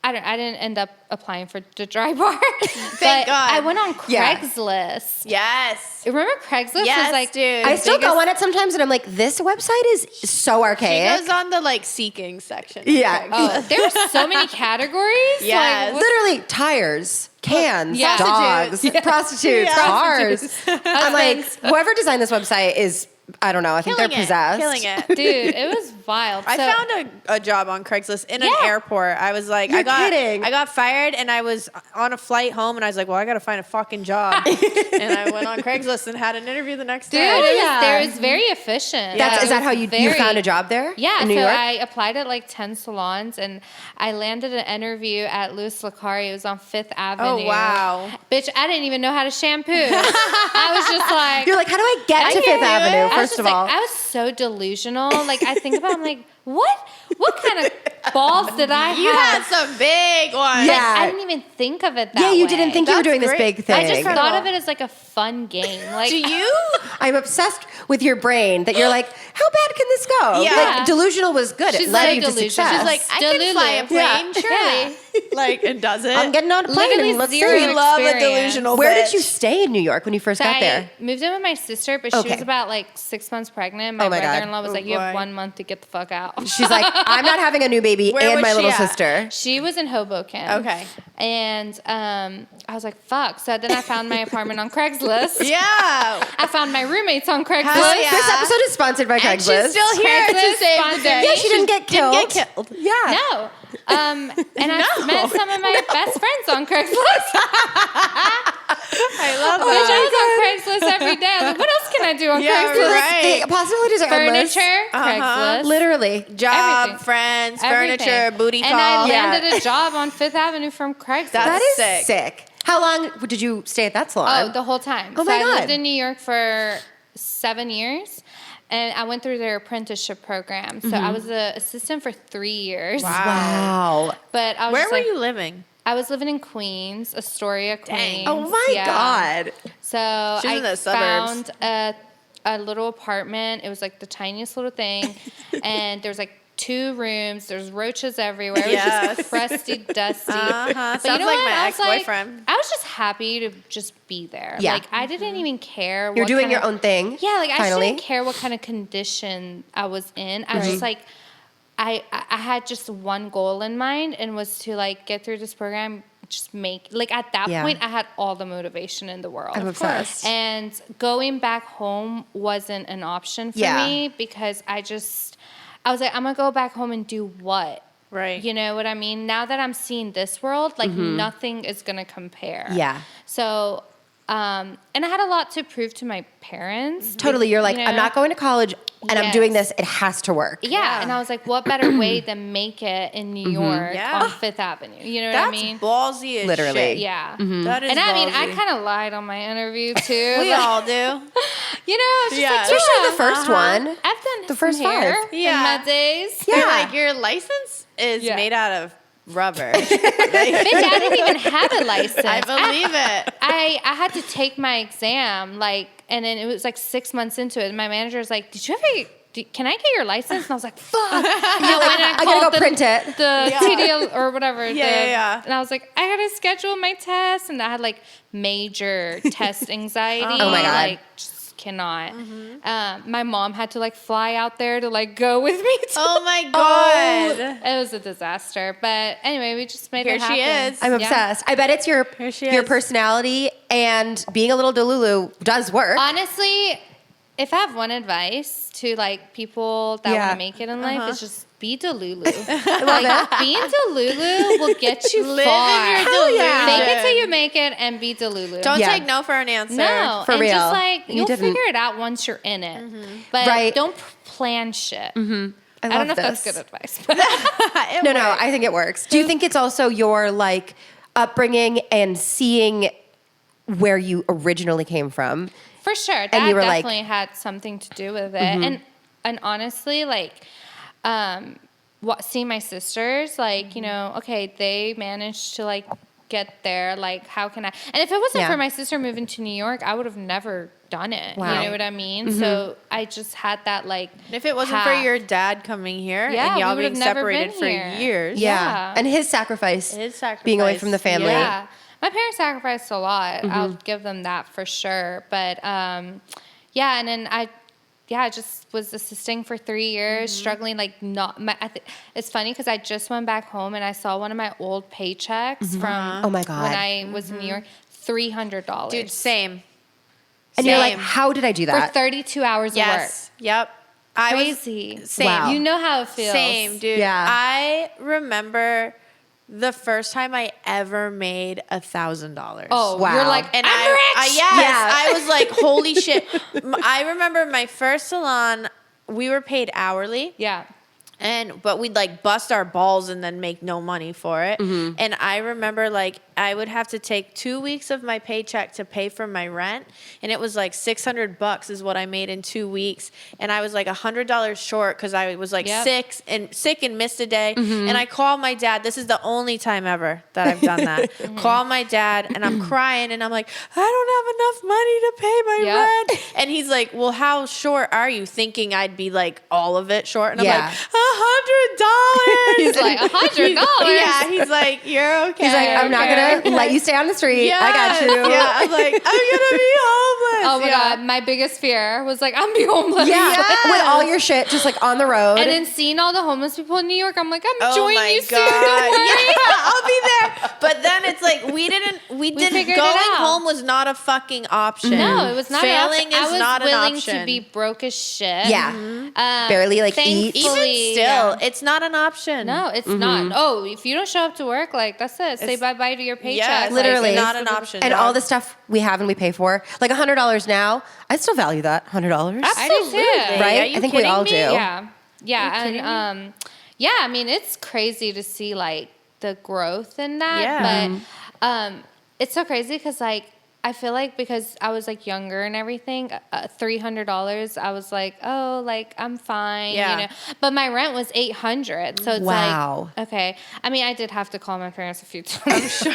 I didn't end up applying for the Dry Bar. Thank but God. I went on Yeah. Craigslist. Yes. Remember Craigslist Yes, was like, dude. I still go Biggest- on it sometimes, and I'm like, this website is so She archaic. goes on the like seeking section. of Yeah. Craigslist. oh, there were so many categories. Yes. Like, Literally, tires, cans, Yeah. dogs, prostitutes, Yeah. cars. I'm like, whoever designed this website is, I don't know, I think Killing they're it. possessed. Killing it. dude, it was wild. I So- found a job on Craigslist in an Yeah. airport. I was like, You're I got kidding. I got fired, and I was on a flight home, and I was like, well, I got to find a fucking job. And I went on Craigslist and had an interview the next Dude, day. it was very efficient. Is It that how was you very- found a job there? Yeah, in New so York? I applied at like 10 salons, and I landed an interview at Louis Lacari. It was on Fifth Avenue. wow. Bitch, I didn't even know how to shampoo. I was just like, You're like, how do I get to can Fifth do it. Avenue, I was first just of like, all? I was so delusional. Like, I think about, I'm like, what kind of balls did I have? You had some big ones. Yeah. I didn't even think of it that Yeah, you way. didn't think you were That's doing this great. big thing. I just Incredible. thought of it as like a fun game. Like, Do you? I'm obsessed with your brain that you're like, how bad can this go? Yeah. Like, delusional was good. She's it led so you to delusional. success. She's like, I can fly a Delulu. plane, Yeah. surely. Like, and does it? I'm getting on a plane Literally and let's zero see. We love a experience. delusional Where bitch. did you stay in New York when you first got I there? moved in with my sister, but she Okay. was about like 6 months pregnant. My Oh my God. brother-in-law was Oh like, "You have boy. 1 month to get the fuck out." She's like, I'm not having a new baby Where and was my she little at? sister. She was in Hoboken. Okay. And I was like, "Fuck!" So then I found my apartment on Craigslist. Yeah. I found my roommates on Craigslist. Hell yeah. This episode is sponsored by And Craigslist. she's still here to Craigslist save the sponsored day. me. Yeah, she didn't get killed. Didn't get killed. Yeah. No. And I met some of my best friends on Craigslist. I love Which I that. was on Craigslist every day. I was like, what else can I do on Yeah, Craigslist? right. The possibilities are endless. Furniture, Craigslist. Literally. Job, Everything. friends, Everything. furniture, booty call. And I Yeah. landed a job on Fifth Avenue from Craigslist. That is sick. sick. How long did you stay at that salon? Oh, the whole time. Oh so my I God. lived in New York for 7 years, and I went through their apprenticeship program. So I was an assistant for 3 years. Wow. But I was Where just were like, you living? I was living in Queens, Astoria, Queens. Oh my Yeah. God. So She's I in the suburbs. found a little apartment. It was like the tiniest little thing, and there was like 2 rooms. There's roaches everywhere. It was Yes. just crusty, dusty. Uh-huh. But Sounds you know like what? my I was like- ex-boyfriend. I was just happy to just be there. Yeah. Like, I didn't even care. You're what doing kind your of- own thing. Yeah, like I finally. didn't care what kind of condition I was in. I was just like, I had just one goal in mind, and was to like get through this program. Just make, like, at that Yeah. point, I had all the motivation in the world. I'm obsessed. And going back home wasn't an option for Yeah. me, because I was like, I'm gonna go back home and do what? Right. You know what I mean? Now that I'm seeing this world, like, nothing is gonna compare. Yeah. So, and I had a lot to prove to my parents. Totally. You're like, You I'm know? not going to college and I'm doing this. It has to work. Yeah. And I was like, what better way than make it in New York Yeah. on Fifth Avenue? You know That's what I mean? ballsy as Literally. shit. Yeah. That is And I mean, I ballsy. kind of lied on my interview too. We Like, all do. you know, it's just Yeah. like, Especially the first one. I've done The some first hair five. in my days. Yeah. They're like, your license is Yeah. made out of rubber. Bitch, I didn't even have a license. I believe it. I had to take my exam, like, and then it was like 6 months into it. And my manager was like, can I get your license? And I was like, fuck. And I went and I gotta go print it. The TDL or whatever. Yeah. And I was like, I gotta schedule my test. And I had like major test anxiety. Oh my God. Like, just cannot. My mom had to like fly out there to like go with me. Oh my God. It was a disaster. But anyway, we just made Here it happen. she is. I'm Yeah. obsessed. I bet it's your she your is. personality and being a little Delulu does work. Honestly, if I have one advice to like people that Yeah. want to make it in life, it's just be Delulu. Like being Delulu will get you Live far. in your Hell yeah. delusion. Fake it till you make it and be Delulu. Don't Yeah. take no for an answer. no, For and real. just like You you'll didn't. figure it out once you're in it. But Right. don't plan shit. I I don't love know if that's this. good advice. No, I think it works. Do you think it's also your like upbringing and seeing where you originally came from? For sure. That you were like- definitely had something to do with it. And honestly, like, seeing my sisters, like, you know, okay, they managed to like get there. Like, how can I? And if it wasn't Yeah. for my sister moving to New York, I would have never done it. Wow. You know what I mean? So I just had that like. If it wasn't for path. your dad coming here Yeah, and we y'all would being have never separated been for here. years. Yeah. And his sacrifice, being away from the family. Yeah. My parents sacrificed a lot. I'll give them that for sure. But yeah, and then I just was assisting for 3 years, struggling like it's funny because I just went back home and I saw one of my old paychecks from Oh my God. when I was in New York, $300. Dude, same. And you're like, Same. how did I do for that? 32 hours of work. Yes. Yep. I Crazy. was same. Wow. You know how it feels. Same, dude. Yeah. I remember the first time I ever made $1,000. Oh, Wow. you're like, And I'm rich. yes, Yeah. I was like, holy shit. I remember my first salon, we were paid hourly. Yeah. But we'd like bust our balls and then make no money for it. And I remember like I would have to take 2 weeks of my paycheck to pay for my rent, and it was like $600 is what I made in 2 weeks, and I was like $100 short because I was like Yep. sick and missed a day. And I called my dad. This is the only time ever that I've done that. Call my dad, and I'm crying, and I'm like, I don't have enough money to pay my Yep. rent. And he's like, well, how short are you? Thinking I'd be like all of it short, and I'm Yeah. like, $100. He's like, $100? Yeah, he's like, you're okay. He's like, I'm not Okay. gonna let you stay on the street. I got Yes. you. Yeah, I'm like, I'm gonna be homeless. Oh my Yeah. God. My biggest fear was like, I'm be homeless. Yeah, Yes. with all your shit just like on the road. And then seeing all the homeless people in New York, I'm like, I'm Oh joining my you God. soon. Don't worry. Yeah, I'll be there. But then it's like we didn't figured it going out. home was not a fucking option. No, it was not Failing an option. is I was not an willing option. to be broke as shit. yeah, barely like eat. Even thankfully, still, yeah. it's not an option. No, it's not. Oh, if you don't show up to work, like that's it. Say It's- bye-bye to your paycheck. Yes, Like, Literally. it's not an option. And dog. all the stuff we have and we pay for, like $100 now, I still value that $100. I do too. Right? Are you I think we kidding all me? do. Yeah. Yeah. kidding And yeah, I mean it's crazy to see like the growth in that. Yeah. But it's so crazy because like I feel like because I was like younger and everything, $300, I was like, oh, like I'm fine, Yeah. you know. But my rent was $800, so it's Wow. like okay. I mean, I did have to call my parents a few times.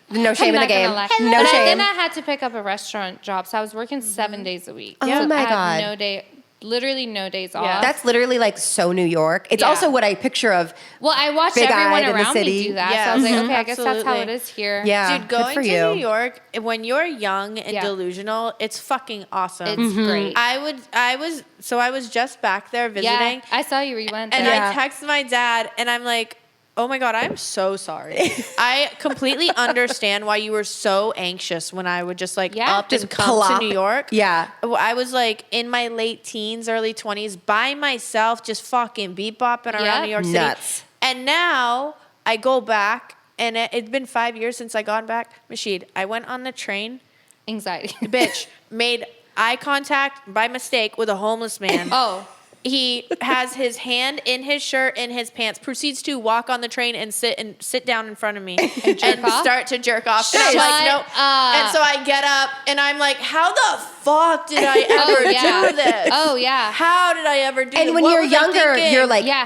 No shame in the I'm not gonna game. lie. No But shame. then I had to pick up a restaurant job, so I was working 7 days a week. Oh So my I had God. no day, literally no days Yeah. off. That's literally like so New York. It's Yeah. also what I picture of. Well, I watched Big-eyed everyone in the around city. me do that, Yes. so I was like, Mhm. okay, I guess that's how it Absolutely. is here. Yeah, Dude, good going for to you. New York when you're young and Yeah. delusional, it's fucking awesome. It's great. I was just back there visiting, Yeah, I saw you. You went and there. Yeah. I text my dad, and I'm like, oh my God, I'm so sorry. I completely understand why you were so anxious when I would just like Yeah. up Just and come plop. to New York. Yeah. I was like in my late teens, early 20s by myself, just fucking beat bopping around Yeah. New York City. Nuts. And now I go back, and it's been 5 years since I got back. Mashid, I went on the train, Anxiety. bitch, made eye contact by mistake with a homeless man. Oh, he has his hand in his shirt, in his pants, proceeds to walk on the train and sit down in front of me and start to jerk off. And I'm like, no. And so I get up and I'm like, how the fuck did I ever do this? Oh yeah. How did I ever do this? And when What you're was I younger, thinking?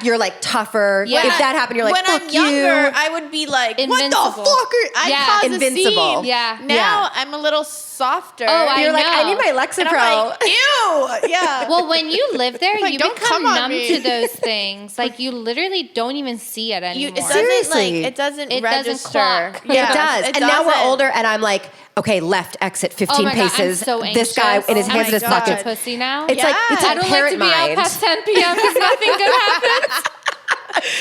you're like tougher. Yeah. If that happened, you're like, when fuck I'm you. younger, I would be like, Invincible. what the fuck are I cause Invincible. a scene. Yeah. Now I'm a little softer. Oh, I You're like, I know. need my and Lexapro. I'm like, ew. Yeah. Well, when you live there, Like, you don't become come on numb me. to those things. Like you literally don't even see it anymore. It doesn't It doesn't register. clock. It does. And now we're older, and I'm like, okay, left exit 15 Oh my God, paces. I'm so anxious. This guy in his Oh hands my in his God. pockets. pussy now. It's like it's I a don't like parent to be mind. out past 10 p.m. because nothing good happens.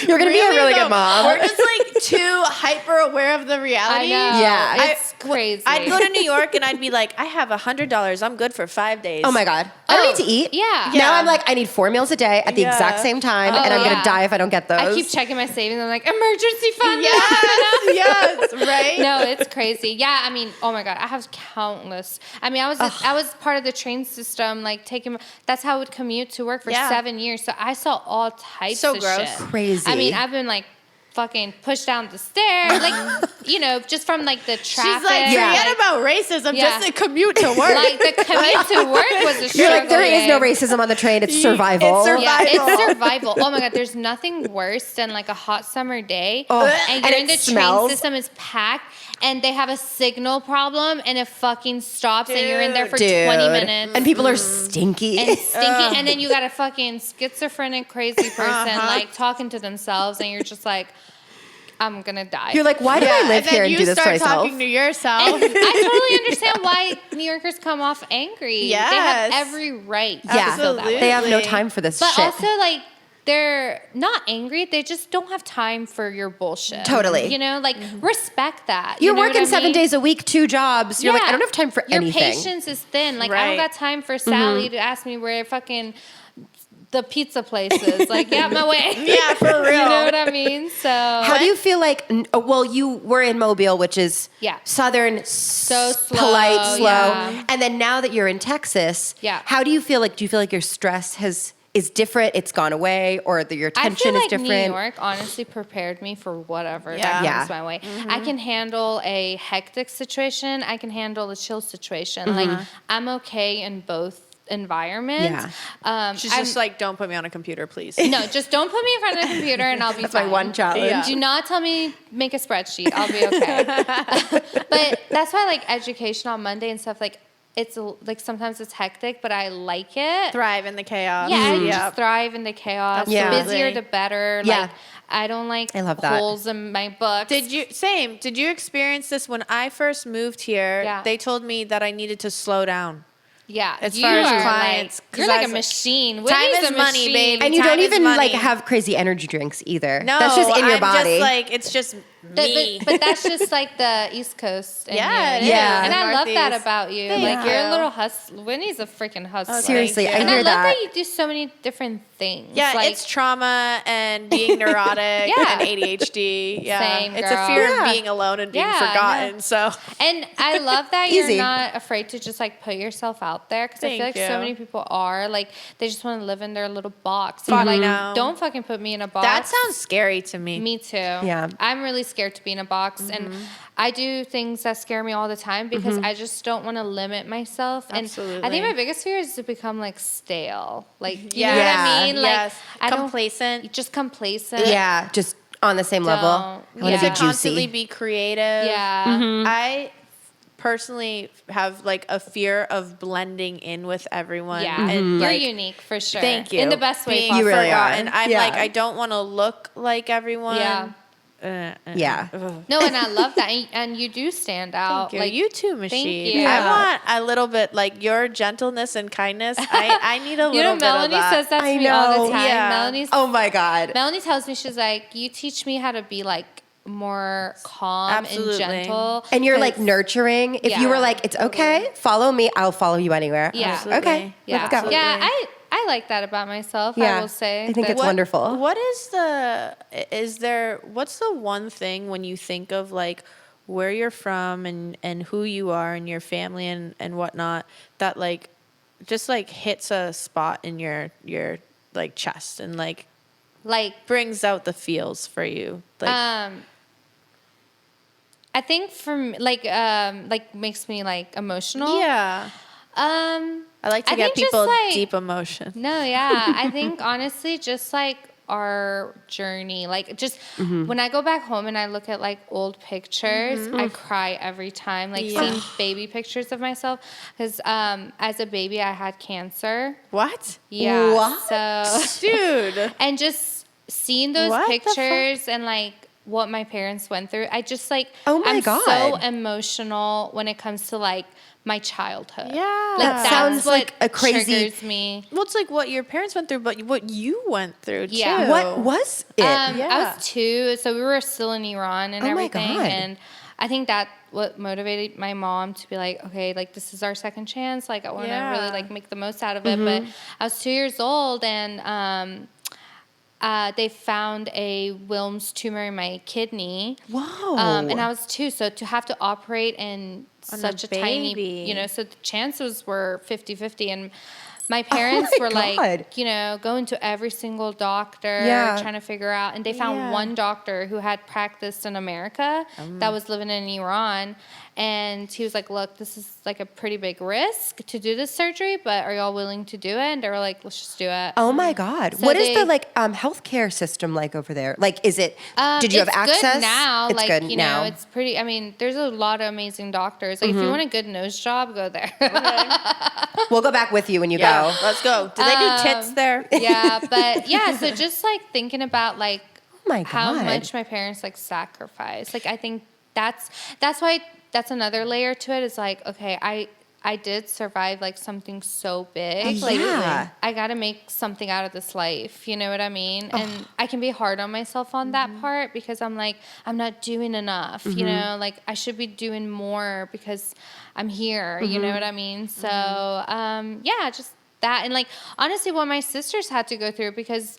You're gonna be a really good mom. We're just like too hyper aware of the I reality. know. Yeah. It's crazy. I'd go to New York and I'd be like, I have $100. I'm good for 5 days. Oh my God. I don't need to eat. Yeah. Now I'm like, I need 4 meals a day at the Yeah. exact same time, Oh, and I'm yeah. gonna die if I don't get those. I keep checking my savings. I'm like, emergency fund. Yes, right? No, it's crazy. Yeah, I mean, oh my God, I have countless. I mean, I was part of the train system, like that's how I would commute to work for 7 years. So I saw all types So of gross. shit. Crazy. I mean, I've been like fucking pushed down the stairs, like, just from like the traffic. She's like, forget about racism, just the commute to work. Like the commute to work was a struggle. You're like, there is no babe. racism on the train. It's survival. Yeah, it's survival. Oh my God, there's nothing worse than like a hot summer day and you're and in the it smells. train system is packed and they have a signal problem and it fucking stops and you're in there for 20 minutes. And people are stinky. And stinky, and then you got a fucking schizophrenic, crazy person like talking to themselves, and you're just like, I'm gonna die. You're like, why do I live here and do this to start myself? talking to yourself. And I totally understand why New Yorkers come off angry. Yes. They have every right to Yeah, feel that way. they have no time for this But shit. also, like, they're not angry. They just don't have time for your bullshit. Totally. Like, respect that. You're You know working what I 7 mean? days a week, 2 jobs. You're like, I don't have time for your anything. patience is thin. Like, I Right. don't got time for Sally to ask me where fucking the pizza place is. Like, get out my way. Yeah, for real. You know what I mean? So How do you feel like, well, you were in Mobile, which is Southern, So slow, polite, slow. yeah. And then now that you're in Texas, Yeah. how do you feel like, your stress is different, it's gone away, or your I tension feel like is different? New York honestly prepared me for whatever Yeah. that comes my way. I can handle a hectic situation. I can handle a chill situation. Like I'm okay in both environments. She's just like, don't put me on a computer, please. No, just don't put me in front of the computer and I'll be That's fine. my one challenge. Yeah. Do not tell me make a spreadsheet. I'll be okay. But that's why like education on Monday and stuff like it's like sometimes it's hectic, but I like it. Thrive in the chaos. Yeah, I just thrive in the chaos. Yeah. The busier the better. Yeah. Like I don't like I love that. holes in my books. Did you experience this when I first moved here? Yeah. They told me that I needed to slow down. Yeah, As you far as are clients, like, you're 'cause I like a was- machine. Time Whitney's is a money, machine. baby. And you Time don't is even money. like have crazy energy drinks either. No, that's just in your I'm body. Just like it's just me. But that's just like the East Coast. Yeah, it you. is. Yeah. And I love that Northeast. about you. Thank Like you're a you. little hustler. Whitney's a freaking hustler. Seriously, I and I hear love that. that you do so many different things. Yeah, like, it's trauma and being neurotic Yeah. and ADHD. Yeah, Same, it's girl. a fear Yeah. of being alone and being Yeah, I forgotten. know. So And I love that Easy. you're not afraid to just like put yourself out there because I feel Thank like so you. many people are like they just want to live in their little box. Fuck Like, no. don't fucking put me in a box. that sounds scary to me. Me too. Yeah. I'm really scared to be in a box and I do things that scare me all the time because I just don't want to limit myself. And I Absolutely. think my biggest fear is to become like stale. Like, you know Yeah. what I mean? Like, Yes. I don't- Complacent. just complacent. yeah, just on the same level. I Don't. want Yeah. to be Constantly juicy. be creative. Yeah. I personally have like a fear of blending in with everyone. Yeah. And You're like, unique for sure. Thank you. In the best way Being possible. You really are. forgotten. I'm Yeah. like, I don't want to look like everyone. Yeah. Yeah. No, and I love that. And you do stand out. Thank you. Like, You too, Mashid. you. I want a little bit like your gentleness and kindness. I need a little you know, bit Melanie of that. says that to I me all know. the time. Yeah. Oh my God. Melanie tells me, she's like, you teach me how to be like more calm Absolutely. and gentle. And you're like 'cause- nurturing. If you Yeah. were like, it's okay, follow me, I'll follow you anywhere. Yeah. Absolutely. Okay, Yeah. let's go. Yeah, I like that about myself, Yeah. I will say. I think that- it's wonderful. What's the one thing when you think of like where you're from and who you are and your family and whatnot that like just like hits a spot in your like chest and like brings out the feels for you? Like, I think makes me like emotional. yeah. I like to I get think just, people like- deep emotion. No, yeah. I think honestly, just like our journey, like just when I go back home and I look at like old pictures, I cry every time. Like seeing baby pictures of myself, because as a baby I had cancer. What? Yeah. What? So, Dude. and just seeing those What the fuck? pictures and like what my parents went through, I just like Oh my I'm God. so emotional when it comes to like my childhood. Yeah. Like That that's sounds what like a crazy- triggers me. Well, it's like what your parents went through, but what you went through Yeah. too. What was it? I Yeah. was 2, so we were still in Iran and Oh my everything. God. And I think that what motivated my mom to be like, okay, like this is our second chance. Like I want to Yeah. really like make the most out of it. But I was 2 years old and they found a Wilms tumor in my kidney. Whoa. And I was 2, so to have to operate in On such a baby. tiny, so the chances were 50-50. And my parents my were God. like, going to every single doctor, Yeah. trying to figure out. And they found Yeah. one doctor who had practiced in America that was living in Iran. And he was like, look, this is like a pretty big risk to do this surgery, but are y'all willing to do it? And they were like, let's just do it. Oh my God. So What is the they- healthcare system like over there? Like, is it, did you have It's access? good now. It's like, good now. it's pretty, I mean, there's a lot of amazing doctors. Like, if you want a good nose job, go there. We'll go back with you when you Yeah. go. Let's go. Do they do tits there? Yeah, but yeah, so just like thinking about like Oh my how God. much my parents like sacrificed. Like I think that's why that's another layer to it is like, okay, I did survive like something so big. Like Yeah. I got to make something out of this life. You know what I mean? And I can be hard on myself on that part because I'm like, I'm not doing enough, you know, like I should be doing more because I'm here. You know what I mean? So, yeah, just that. And like, honestly, what my sisters had to go through because,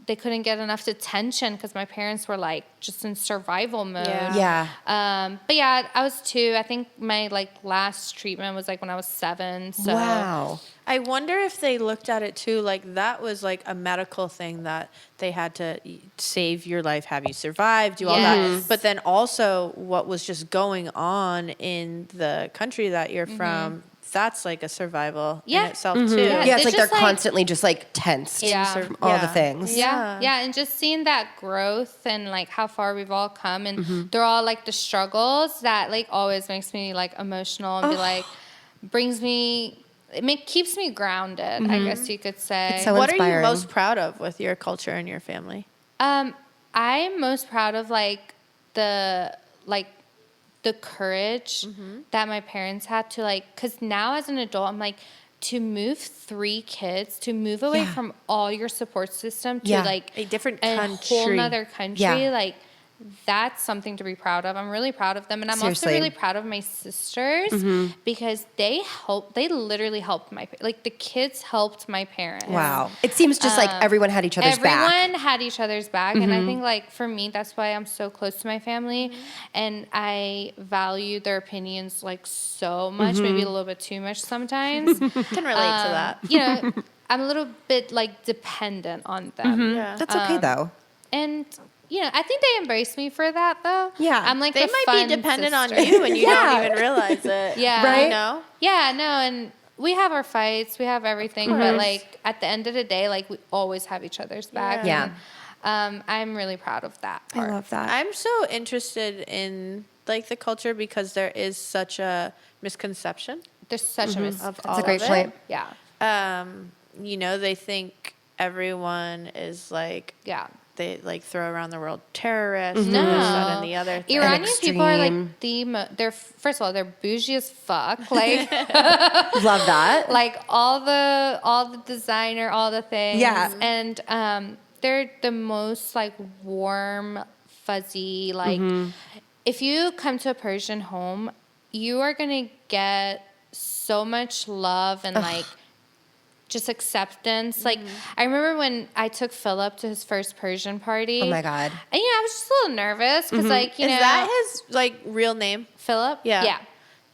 they couldn't get enough attention because my parents were like just in survival mode. Yeah. Yeah. But yeah, I was 2. I think my like last treatment was like when I was 7. So Wow. I wonder if they looked at it too, like that was like a medical thing that they had to save your life, have you survive, do all Yes. that. But then also what was just going on in the country that you're from, that's like a survival Yeah. in itself too. Yeah. Yeah, it's It's like they're just like- constantly just like tensed Yeah. from all the Yeah. things. Yeah, and just seeing that growth and like how far we've all come, and they're all like the struggles that like always makes me like emotional and be like keeps me grounded. I guess you could say. It's so What are you inspiring. most proud of with your culture and your family? I'm most proud of like the courage that my parents had to like, because now as an adult, I'm like, to move 3 kids, to move away Yeah. from all your support system to Yeah. like A different whole country. nother country, Yeah. like that's something to be proud of. I'm really proud of them. And I'm Seriously. also really proud of my sisters because they literally helped like the kids helped my parents. Wow. It seems just like everyone had each other's back. Everyone had each other's back. And I think like for me, that's why I'm so close to my family. And I value their opinions like so much, maybe a little bit too much sometimes. Can relate to that. I'm a little bit like dependent on them. Yeah. That's okay though. And I think they embrace me for that though. Yeah. I'm like They the might fun be dependent on sister. you and you Yeah. don't even realize it. Yeah. Right? You know? Yeah, no, and we have our fights, we have everything, but like at the end of the day, like we always have each other's back. Yeah. And, I'm really proud of that I part. love that. I'm so interested in like the culture because there is such a misconception There's such a of all That's a great of point. Yeah. They think everyone is like Yeah. they like throw around the world terrorists Mm-hmm. and this, No. that, and the other thing. Iranian people are extreme. like they're first of all, they're bougie as fuck. Like Love that. like all the designer, all the things. Yeah. And they're the most like warm, fuzzy, like if you come to a Persian home, you are gonna get so much love and like just acceptance. Like I remember when I took Philip to his first Persian party. Oh my God. And I was just a little nervous because like, Is that his like real name? Philip? Yeah. Yeah.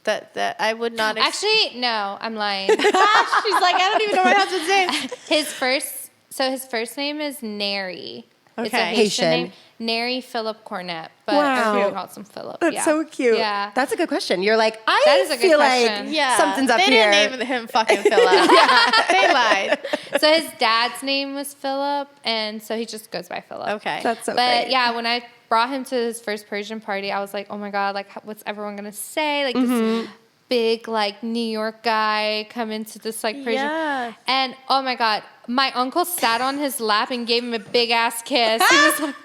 That I would not. Actually, no, I'm lying. She's like, I don't even know my husband's name. His first name is Neri. It's a Okay. Haitian Haitian. name. Neri Philip Cornet, but Wow. everyone calls him Philip. That's yeah. so cute. Yeah. That's a good question. You're like, That I is a good feel question. like Yeah, something's up they here. didn't name him fucking Philip. They lied. So his dad's name was Philip, and so he just goes by Philip. Okay. That's so But great. yeah, when I brought him to his first Persian party, I was like, oh my God, like, what's everyone gonna say? Like, this big, like, New York guy come into this, like, Persian. Yeah. And oh my God, my uncle sat on his lap and gave him a big ass kiss. He was like,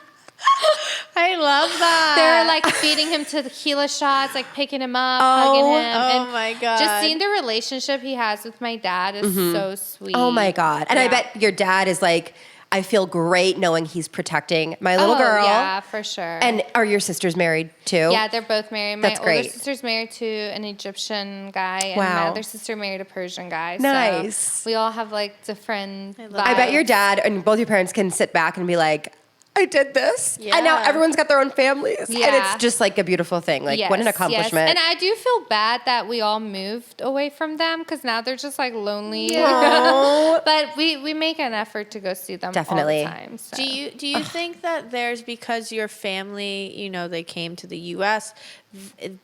I love that. they were like feeding him tequila shots, like picking him up, hugging him. Oh and my God. Just seeing the relationship he has with my dad is so sweet. Oh my God. And I Yeah. bet your dad is like, I feel great knowing he's protecting my little girl. Yeah, for sure. And are your sisters married too? yeah, they're both married. My That's older great. sister's married to an Egyptian guy, and Wow. my other sister married a Persian guy. Nice. So we all have like different vibes. I bet your dad and both your parents can sit back and be like, I did this. And now Yeah. everyone's got their own families. And Yeah. it's just like a beautiful thing. Like, what an Yes, accomplishment. yes. And I do feel bad that we all moved away from them because now they're just like lonely. Aw. But we make an effort to go see them Definitely. all the time. So. Do you think that there's, because your family, they came to the U.S.,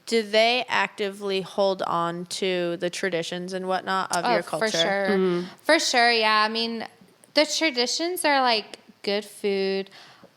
do they actively hold on to the traditions and whatnot of your culture? For sure. For sure, yeah. I mean, the traditions are like good food,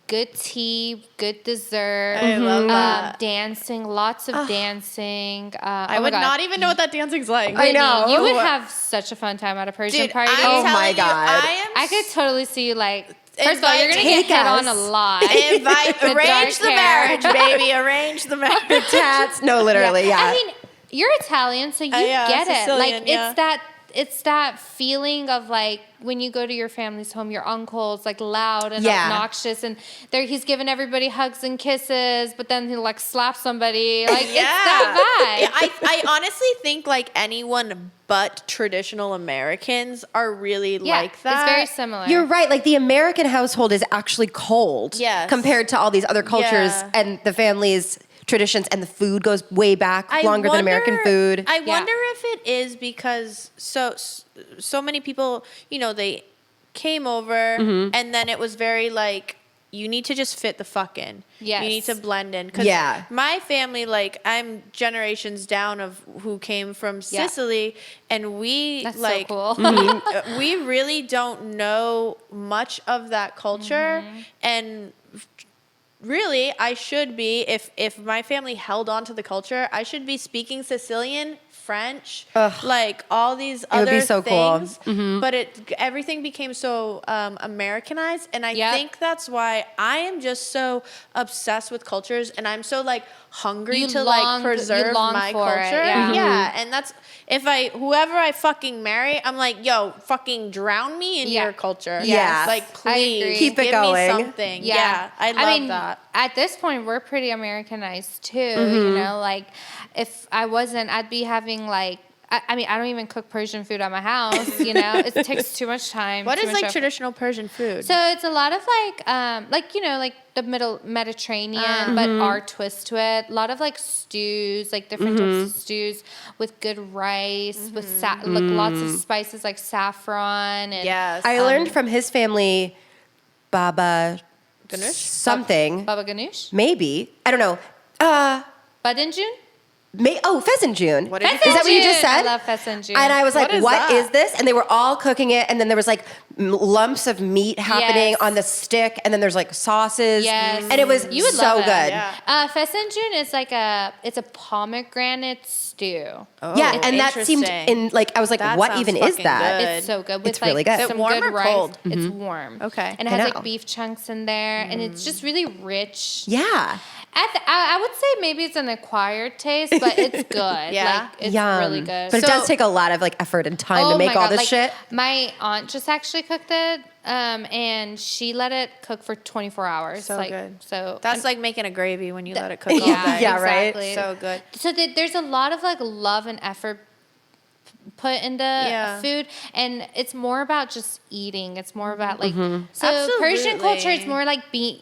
good tea, good dessert. I love that. Dancing, lots of dancing. I would not even know what that dancing's like. I know. You would have such a fun time at a Persian Dude, party. I'm Oh telling my you, God. I could totally see you like. First of all, Invite- you're gonna get take hit on a us. lot. Arrange the dark hair. marriage, baby. Arrange the marriage. Tats. No, literally, yeah. I mean, you're Italian, so you yeah, get it. Sicilian, Like yeah. it's that feeling of like when you go to your family's home, your uncle's like loud and Yeah. obnoxious, and he's giving everybody hugs and kisses, but then he'll like slap somebody. Like it's that vibe. Yeah, I honestly think like anyone but traditional Americans are really like that. It's very similar. You're right. Like the American household is actually cold Yes. compared to all these other cultures Yeah. and the family's traditions, and the food goes way back longer than American food. I wonder if it is because so many people, they came over and then it was very like, you need to just fit the fuck in. Yes. You need to blend in. 'Cause Yeah. my family, like, I'm generations down of who came from Sicily, and we, That's like, so cool. we really don't know much of that culture. And really, I should be, if my family held on to the culture, I should be speaking Sicilian, French, like all these would other be so cool. things. But everything became so Americanized, and I Yep. think that's why I am just so obsessed with cultures, and I'm so like hungry You to long- like you preserve long my for it, culture. yeah. Yeah, and that's whoever I fucking marry, I'm like, yo, fucking drown me in Yeah. your culture. Yes. Like I please agree. Keep it give going. me something. Yeah, I love that. At this point, we're pretty Americanized too. You know, like if I wasn't, I'd be having like. I mean, I don't even cook Persian food at my house. You know, it takes too much time. What too is much like effort. traditional Persian food? So it's a lot of like the middle Mediterranean, but our twist to it. A lot of like stews, like different types of stews with good rice, with like lots of spices like saffron. And Yes. I learned from his family, Baba Ganoush? something, Baba ganoush, maybe. I don't know. badinjun. Pheasant June. What did you Is that what you just said? I love pheasant June. And I was like, What is what that? is this? And they were all cooking it. And then there was like lumps of meat happening Yes. on the stick. And then there's like sauces. Yes. And it was You would so love it. good. Yeah. Pheasant June is like it's a pomegranate stew. Oh, Yeah, and that seemed interesting. I was like, That what sounds even is fucking that? good. It's so good. With It's really like good. Is it some warm good or rice. cold? It's warm. Okay. And it I has know. like beef chunks in there, and it's just really rich. Yeah. I would say maybe it's an acquired taste, but it's good. Yeah? Like, it's Yum. really good. But it So- does take a lot of like effort and time to make my all God, this like, shit. My aunt just actually cooked it, and she let it cook for 24 hours. So like, good. So That's like making a gravy when you let it cook all yeah, day. Yeah, right? exactly. So good. So there's a lot of like love and effort put into food, and it's more about just eating. It's more about like so Persian culture is Absolutely. more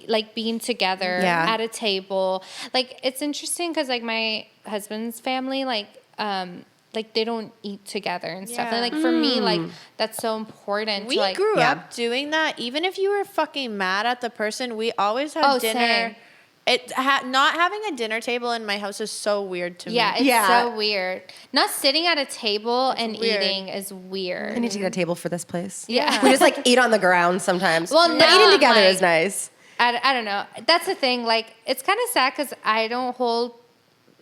like being together Yeah. at a table. Like it's interesting because like my husband's family, like like they don't eat together and stuff. And like for me, like that's so important. We to, like, grew up doing that. Even if you were fucking mad at the person, we always had dinner. Same. Not having a dinner table in my house is so weird to me. Yeah, it's so weird. Not sitting at a table and weird. eating is weird. I need to get a table for this place. Yeah. We just like eat on the ground sometimes. Well, but no, eating together like- is nice. I don't know. That's the thing. Like, it's kind of sad because I don't hold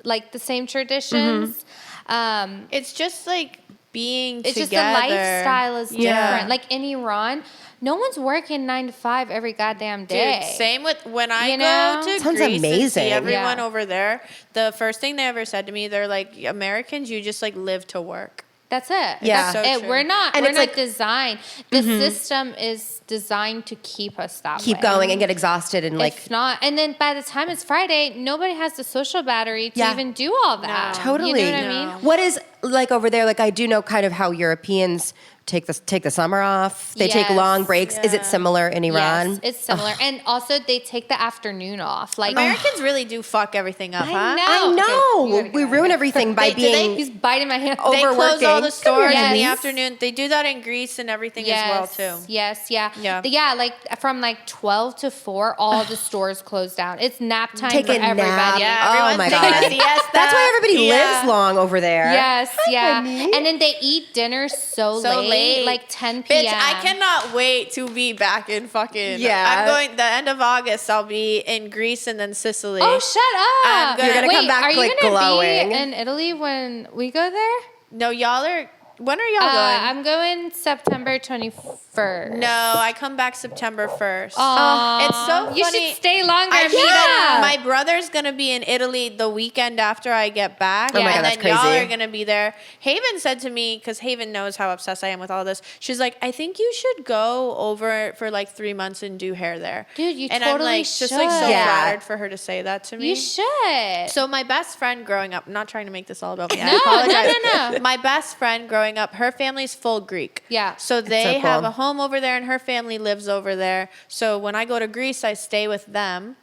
like the same traditions. It's just like being It's just together. the lifestyle is different. Like in Iran, no one's working 9 to 5 every goddamn day. Dude, same with when I You know? go to Sounds Greece and amazing. see everyone Yeah. over there. The first thing they ever said to me, they're like, Americans, you just like live to work. That's it. Yeah. That's So it. true. We're not. And we're it's not like- designed. The system is designed to keep us that way. Keep going and get exhausted and like If not, and then by the time it's Friday, nobody has the social battery to even do all that. totally. You know what I mean? What is like over there? Like I do know kind of how Europeans take the summer off. They take Yes. long breaks. Is it similar in Iran? Yes, it's similar. And also they take the afternoon off. Like Americans really do fuck everything up, huh? know. I Okay, know. you gotta get we out of ruin here. everything by being. He's biting my hand. They close all the overworking. stores in the Yes. afternoon. They do that in Greece and everything as well too. Yes, yeah. Yeah. Yeah, like from like 12 to 4, all the stores close down. It's nap time Take for a nap. everybody. Yeah, Oh everyone's my taking a God. siesta. That's why everybody Yeah. lives long over there. Yes, yeah. honey. And then they eat dinner so late, like 10 p.m. Bitch, I cannot wait to be back in fucking. Yeah. I'm going the end of August. I'll be in Greece and then Sicily. Oh, shut I'm up. gonna- You're gonna Wait, come back, are you like, gonna glowing. be in Italy when we go there? No, y'all are. When are y'all going? I'm going September 21st. No, I come back September 1st. Aw. It's so funny. You should stay longer. I and meet meet up. my brother's gonna be in Italy the weekend after I get back, Oh my and God, that's then y'all crazy. are gonna be there. Haven said to me, because Haven knows how obsessed I am with all this. She's like, I think you should go over for like 3 months and do hair there. Dude, you and totally I'm like, just like so should. Yeah. flattered for her to say that to me. You should. So my best friend growing up, I'm not trying to make this all about me. No, I apologize. no. My best friend growing up, her family's full Greek. Yeah. So they so have cool. a home over there and her family lives over there. So when I go to Greece, I stay with them.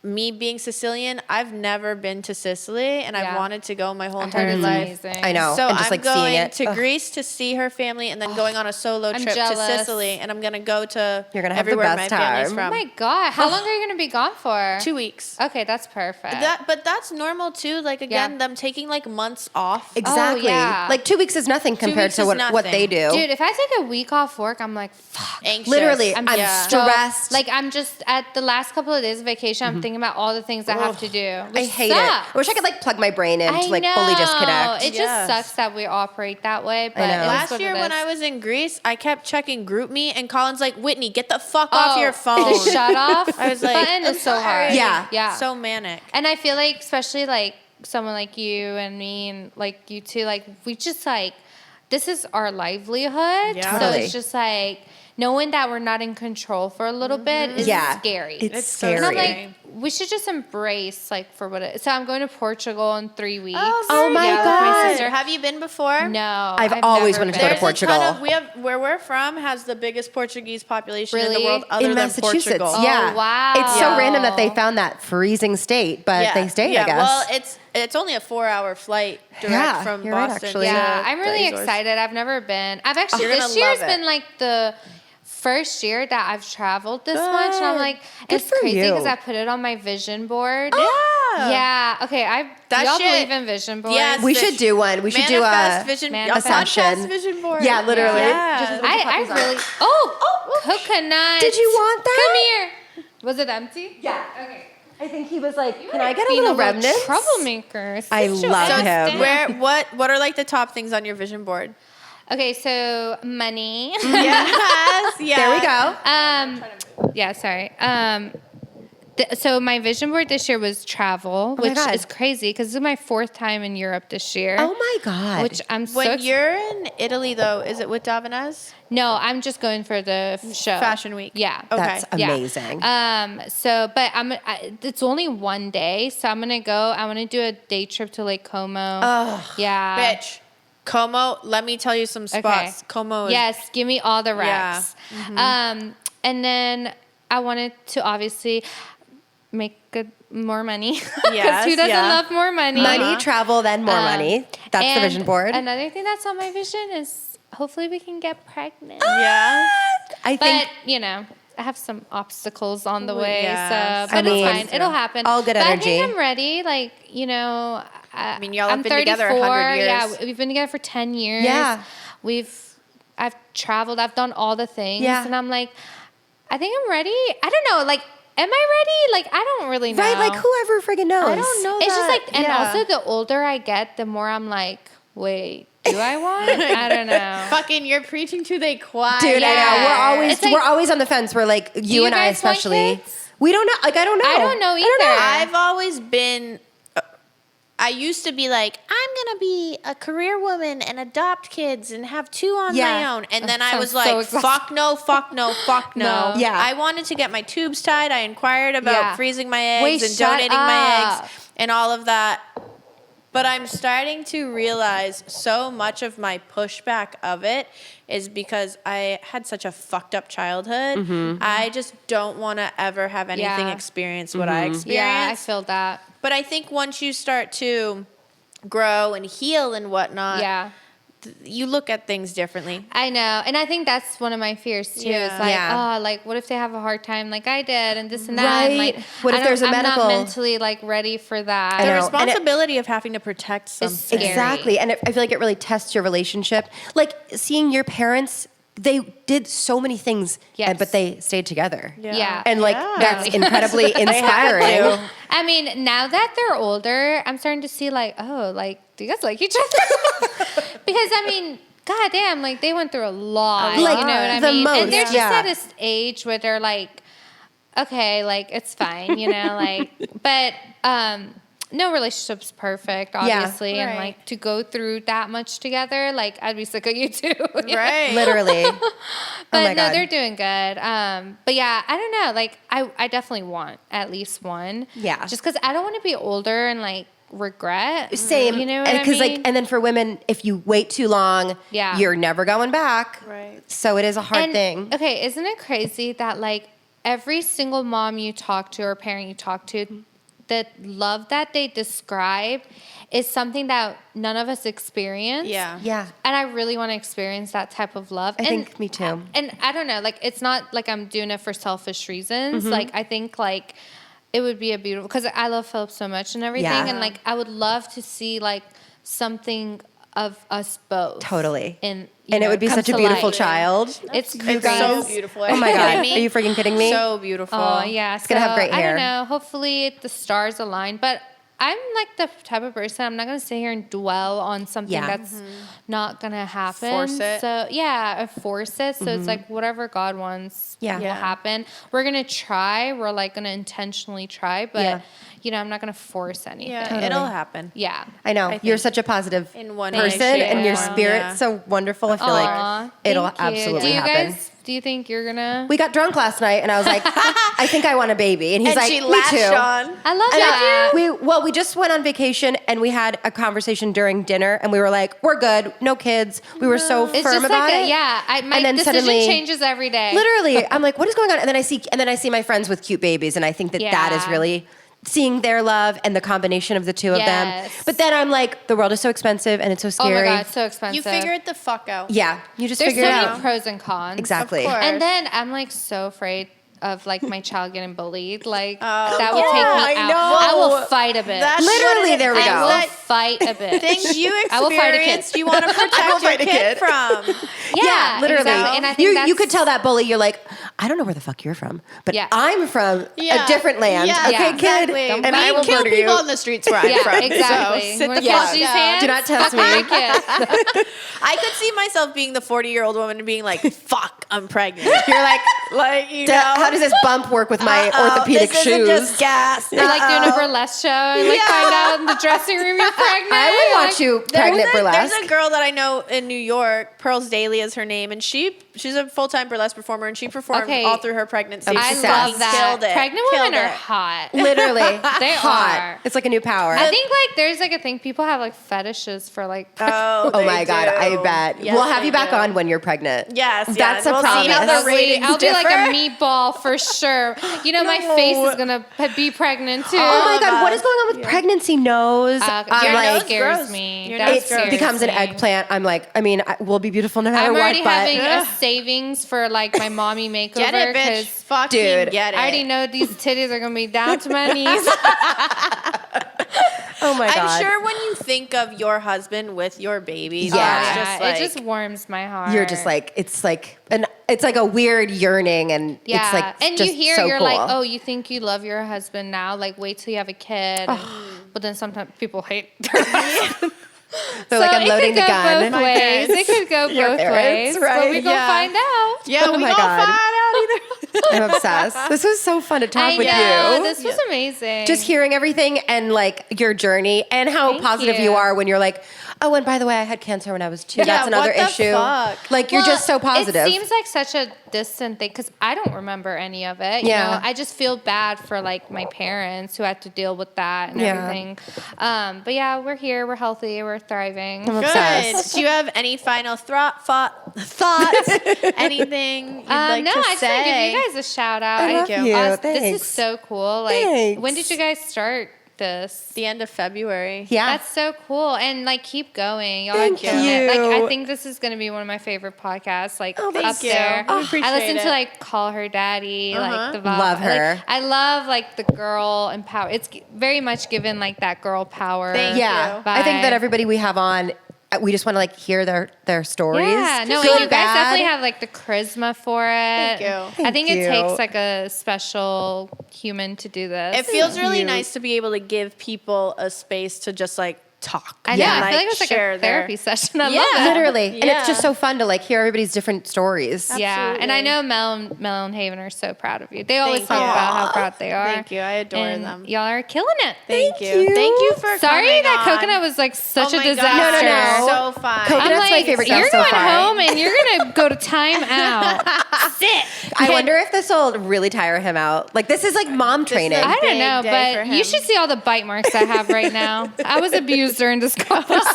Me being Sicilian, I've never been to Sicily and I've Yeah. wanted to go my whole I entire heard it's life. amazing. I know. So and just I'm like seeing going it. to Ugh. Greece to see her family and then going on a solo I'm trip jealous. to Sicily. And I'm going to go to You're gonna have the everywhere best my family's time. Oh from. my God. How long are you going to be gone for? 2 weeks. Okay, that's perfect. But that's normal too. Like again, Yeah. them taking like months off. Exactly. yeah. Like 2 weeks is nothing compared weeks to is what they do. Dude, if I take a week off work, I'm like, fuck. Anxious. Literally, I'm yeah. stressed. Like, I'm just at the last couple of days of vacation, I'm thinking about all the things I have to do. I which hate sucks. it. I wish I could like plug my brain in I to like know. fully disconnect. It Yes. just sucks that we operate that way. But know. it is Last what year it when is. I was in Greece, I kept checking GroupMe and Colin's like, Whitney, get the fuck Oh, off your phone. The shut off I was like, button I'm is so sorry. hard. Yeah. Yeah. So manic. And I feel like, especially like someone like you and me and like you too, like we just like, this is our livelihood. Yeah. So Totally. it's just like, knowing that we're not in control for a little bit is Yeah. scary. It's so scary. And I'm scary. like, we should just embrace like for what it is. So I'm going to Portugal in 3 weeks. Oh my with God. my sister. Have you been before? No, I've always never wanted to go to been. Portugal. There's a ton of, we have where we're from has the biggest Portuguese population in the Really? world other in than Massachusetts. Portugal. Yeah. Oh, wow. It's so Yeah. random that they found that freezing state, but they stayed, I guess. Well, it's only a 4-hour flight direct Yeah, from you're right, Boston. actually. to Yeah, I'm the really Azores. excited. I've never been. I've actually You're this gonna year's love it. been like the first year that I've traveled this much, and I'm like, Good it's for crazy you. because I put it on my vision board. Yeah. Yeah. Okay. That do y'all shit- believe in vision boards? Yes. we should do one. We should do Manifest a vision, Manifest. a podcast session. vision board. Yeah, literally. Yeah. Just as a bunch of I puppies on it. really. Coconut. Did you want that? Come here. Was it empty? Yeah. Okay. I think he was like, can I get a Being little remnant? troublemaker. I Sit your love ass him. down. What are like the top things on your vision board? Okay, so money. Yes. Yeah. There we go. Yeah, sorry. So my vision board this year was travel, my which God. is crazy because this is my 4th time in Europe this year. Oh my God. Which I'm so When you're in Italy, though, is it with Davanez? No, I'm just going for the show. Fashion Week. Yeah. Okay. That's Yeah. amazing. But it's only one day, so I'm gonna go. I want to do a day trip to Lake Como. Oh, Yeah. Bitch. Como, let me tell you some spots. Como is Yes, give me all the Yeah. recs. And then I wanted to obviously. make more money. Yes, Because who doesn't yeah. love more money? Money, travel, then more money. That's the And vision board. Another thing that's on my vision is hopefully we can get pregnant. Yeah. I think But, you know, I have some obstacles on the way. yeah. So, but I mean, it's fine. It'll happen. all good but energy. I think I'm ready. Like, you know, I mean, y'all I'm have been together 100 years. Yeah, we've been together for 10 years. Yeah. I've traveled. I've done all the things. Yeah. And I'm like, I think I'm ready. I don't know. Like, am I ready? Like, I don't really know. right, like whoever friggin' knows. I don't know. It's just that- like, and yeah. also the older I get, the more I'm like, wait, do I want? I don't know. Fucking, you're preaching to the choir. Dude, I know. It's like- We're always on the fence. We're like you and I guys want especially. kids? We don't know. Like I don't know. I don't know either. I've always been. I used to be like, I'm gonna be a career woman and adopt kids and have 2 on Yeah. my own, and then I sounds was so like, exhausting. fuck no, fuck no, fuck no. No. Yeah. I wanted to get my tubes tied. I inquired about Yeah. freezing my eggs Wait, and shut donating my up. eggs and all of that. But I'm starting to realize so much of my pushback of it is because I had such a fucked up childhood. Mm-hmm. I just don't want to ever have anything Yeah. experience what I Yeah, I experienced. feel that. But I think once you start to grow and heal and whatnot, Yeah. you look at things differently. I know. And I think that's one of my fears too. Yeah. It's like, Yeah. oh, like what if they have a hard time like I did and this and that. And Right. like What if I there's a I'm medical- not mentally like ready for that. I The know. responsibility of having to protect something. scary. Exactly. And I feel like it really tests your relationship. Like seeing your parents, they did so many things, Yes. but they stayed together. Yeah. And like Yeah. that's incredibly inspiring. I mean, now that they're older, I'm starting to see like, oh, like, do you guys like each other? Because I mean, goddamn, like they went through a lot. Like, you know what I the mean? most, And they're just yeah. at this age where they're like, okay, like it's fine, you know, like, but no relationship's perfect, obviously, and Right. like to go through that much together, like I'd be sick of you too. you know? Right. Literally. But my no, God. they're doing good. But yeah, I don't know. Like I definitely want at least one. Yeah. Just because I don't want to be older and like regret. Same. You know what and I mean? like, and then for women, if you wait too long, Yeah. you're never going back. Right. So it is a hard And, thing. Okay, isn't it crazy that like every single mom you talk to or parent you talk to, the love that they describe is something that none of us experience. Yeah. Yeah. And I really want to experience that type of love. I think me too. And I don't know, like it's not like I'm doing it for selfish reasons. Mm-hmm. Like I think like it would be a beautiful, because I love Philip so much and everything, Yeah. and like I would love to see like something of us both. Totally. And And it would be come such a to beautiful light. child. It's It's crazy. so beautiful. Oh my Are you God. kidding Are me? you freaking kidding me? So beautiful. Oh yeah, It's gonna have great hair. I don't know. Hopefully the stars align, but I'm like the type of person, I'm not gonna sit here and dwell on something Yeah. that's not gonna happen. Force it. So yeah, force it. So it's like whatever God wants Yeah. will Yeah. happen. We're gonna try. We're like gonna intentionally try, but Yeah. you know, I'm not gonna force anything. Yeah, Totally. it'll happen. Yeah. I know. I You're think such a positive in one person, way, shape, and your or form, spirit's yeah. so wonderful. I feel Aw, like it'll thank you. absolutely Do you happen. guys? Do you think you're gonna? We got drunk last night, and I was like, I think I want a baby. And he's And like, she me latched too. on. I love And that. we just went on vacation, and we had a conversation during dinner, and we were like, we're good, no kids. We were so It's firm just about like it. yeah. My And then decision suddenly- changes every day. Literally, I'm like, what is going on? And then I see my friends with cute babies, and I think that that is Yeah. really seeing their love and the combination of the two of them. Yes. But then I'm like, the world is so expensive, and it's so Oh my scary. god, so expensive. You figure it the fuck out. Yeah, you just There's figure so it many out. pros and cons. Exactly. Of course. And then I'm like so afraid of like my child getting bullied. Like Oh, that would yeah, take me I out. know. I will fight a bit. That's Literally, what it- there we I go. I will that fight a bit. Things you I will fight a kid. experienced, you want to protect your fight a kid kid. from. Yeah, literally. exactly. And I think you could that's- tell that bully, you're like, I don't know where the fuck you're from, but Yeah. I'm from Yeah. a different land. Yeah, Okay, yeah, kid, exactly. and We I will kill murder people you. on the streets where I'm Yeah, from. exactly. So You sit wanna the catch fuck these down. hands? Do not test Fuck my me. kid. I could see myself being the 40-year-old woman and being like, "Fuck, I'm pregnant." You're like you know, How does this bump work with my uh-oh, orthopedic this shoes? Isn't just gas. You're like doing a Uh-oh. burlesque show and like find out in the dressing room you're pregnant. I would Like, watch you pregnant burlesque. There's a girl that I know in New York, Pearls Daly is her name, and she's a full-time burlesque performer, and she performs Okay. all through her pregnancy. I Obsessed. love that. Killed it. Pregnant Killed women are it. hot. Literally. They hot. are. It's like a new power. I think like there's like a thing people have like fetishes for like. Oh, Oh my God, I do. bet. Yes, we'll have they you back do. on when you're pregnant. Yes, That's yes. a We'll promise. see how the ratings I'll be like differ. a meatball for sure. You know, my face is gonna be pregnant too. Oh my God, what is going on with pregnancy nose? Your I'm nose like, scares gross. me. Your That nose it scares becomes an me. eggplant. I'm like, I mean, we'll be beautiful no matter I'm what, already but having a savings for like my mommy makeover. Get it, bitch. 'cause Fucking Dude, get it. I already know these titties are gonna be down to my knees. oh my God. I'm sure when you think of your husband with your babies, Yeah. it's just like, it just warms my heart. You're just like, it's like a weird yearning, and yeah, it's like and just you hear so you're cool. like, oh, you think you love your husband now? Like, wait till you have a kid. But then sometimes people hate their husband. They're like, I'm it loading could the go gun. both ways. It could go Your both parents, ways. right? But we gonna Yeah. find out. yeah, Oh we my gonna God. find out either. I'm obsessed. This was so fun to talk I with know. you. This was amazing. Just hearing everything and like your journey and how Thank positive you you. are when you're like, oh, and by the way, I had cancer when I was 2. Yeah, That's another what the issue. fuck? Like you're Well, just so positive. It seems like such a distant thing because I don't remember any of it. Yeah. You know, I just feel bad for like my parents who had to deal with that and Yeah. everything. But yeah, we're here. We're healthy. We're thriving. I'm Good. obsessed. Do you have any final thoughts? Anything you'd like no, to I just want to say? give you guys a shout out. I love you. you. This Thanks. is so cool. Like, Thanks. when did you guys start this? The end of February. Yeah. That's so cool. And like keep going. Y'all Thank are killing it. Like you. I think this is gonna be one of my favorite podcasts. Like Oh, up thank you. there. I appreciate I listen it. to like Call Her Daddy, like the vibe. Love her. Like, I love like the girl empower. It's very much given like that girl power. Thank yeah. you. I think that vibe. everybody we have on, we just want to like hear their stories. Yeah, no, Good, and you guys bad. definitely have like the charisma for it. Thank you. I Thank think you. it takes like a special human to do this. It feels really you. nice to be able to give people a space to just like talk. I know. Yeah. I feel like it's like share a their- therapy session. I Yeah. love that. Literally. And Yeah. it's just so fun to like hear everybody's different stories. Yeah, and I Absolutely. know Mel and Haven are so proud of you. They always Thank talk you. about how proud they are. Thank you. I adore and them. Y'all are killing it. Thank Thank you. you. Thank you for Sorry coming that on. coconut was like such Oh a my God. disaster. No. So fun. Coconut- I'm That's my like, favorite you're guest so going far. home and you're gonna go to time out. Sit. I wonder if this will really tire him out. Like this is like mom training. is- I don't Big know, day for but him. you should see all the bite marks I have right now. I was abused during this conversation.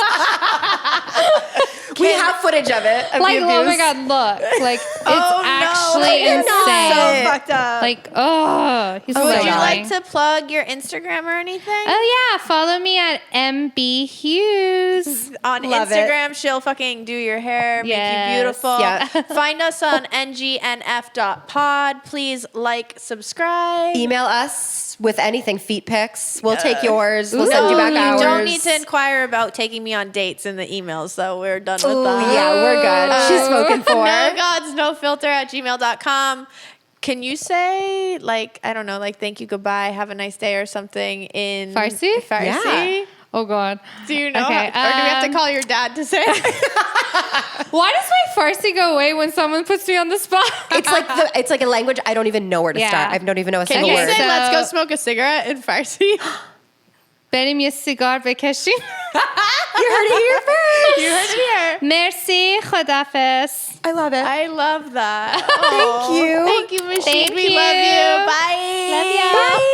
We have footage of it. Of Like, the oh my abuse. God, look. Like, it's Oh, no. actually You're not. insane. So fucked up. Like, oh, he's Oh, so Would you annoying. like to plug your Instagram or anything? Oh yeah, follow me at MB Hughes. On Love it. Instagram, she'll fucking do your hair, make Yes. you beautiful. Yeah. Find us on ngnf.pod. Please like, subscribe. Email us with anything, feet pics. We'll take yours. We'll send you back you ours. don't need to inquire about taking me on dates in the emails, though. We're done with Ooh, that. yeah, we're good. She's spoken for. No gods, no filter at gmail.com. Can you say, like, I don't know, like, thank you, goodbye, have a nice day or something in Farsi? Farsi? Yeah. Oh God. Do you know? Okay, or do we have to um, call your dad to say? Why does my Farsi go away when someone puts me on the spot? It's like a language I don't even know where to Yeah. start. I don't even know a Can single you word. say, So- let's go smoke a cigarette in Farsi? Benim ye cigar bekeshin. You heard it here first. You heard it here. Merci, Khodafis. I love it. I love that. Thank you. Thank you, Mashid. Thank We love you. you. Bye. Love ya. Bye.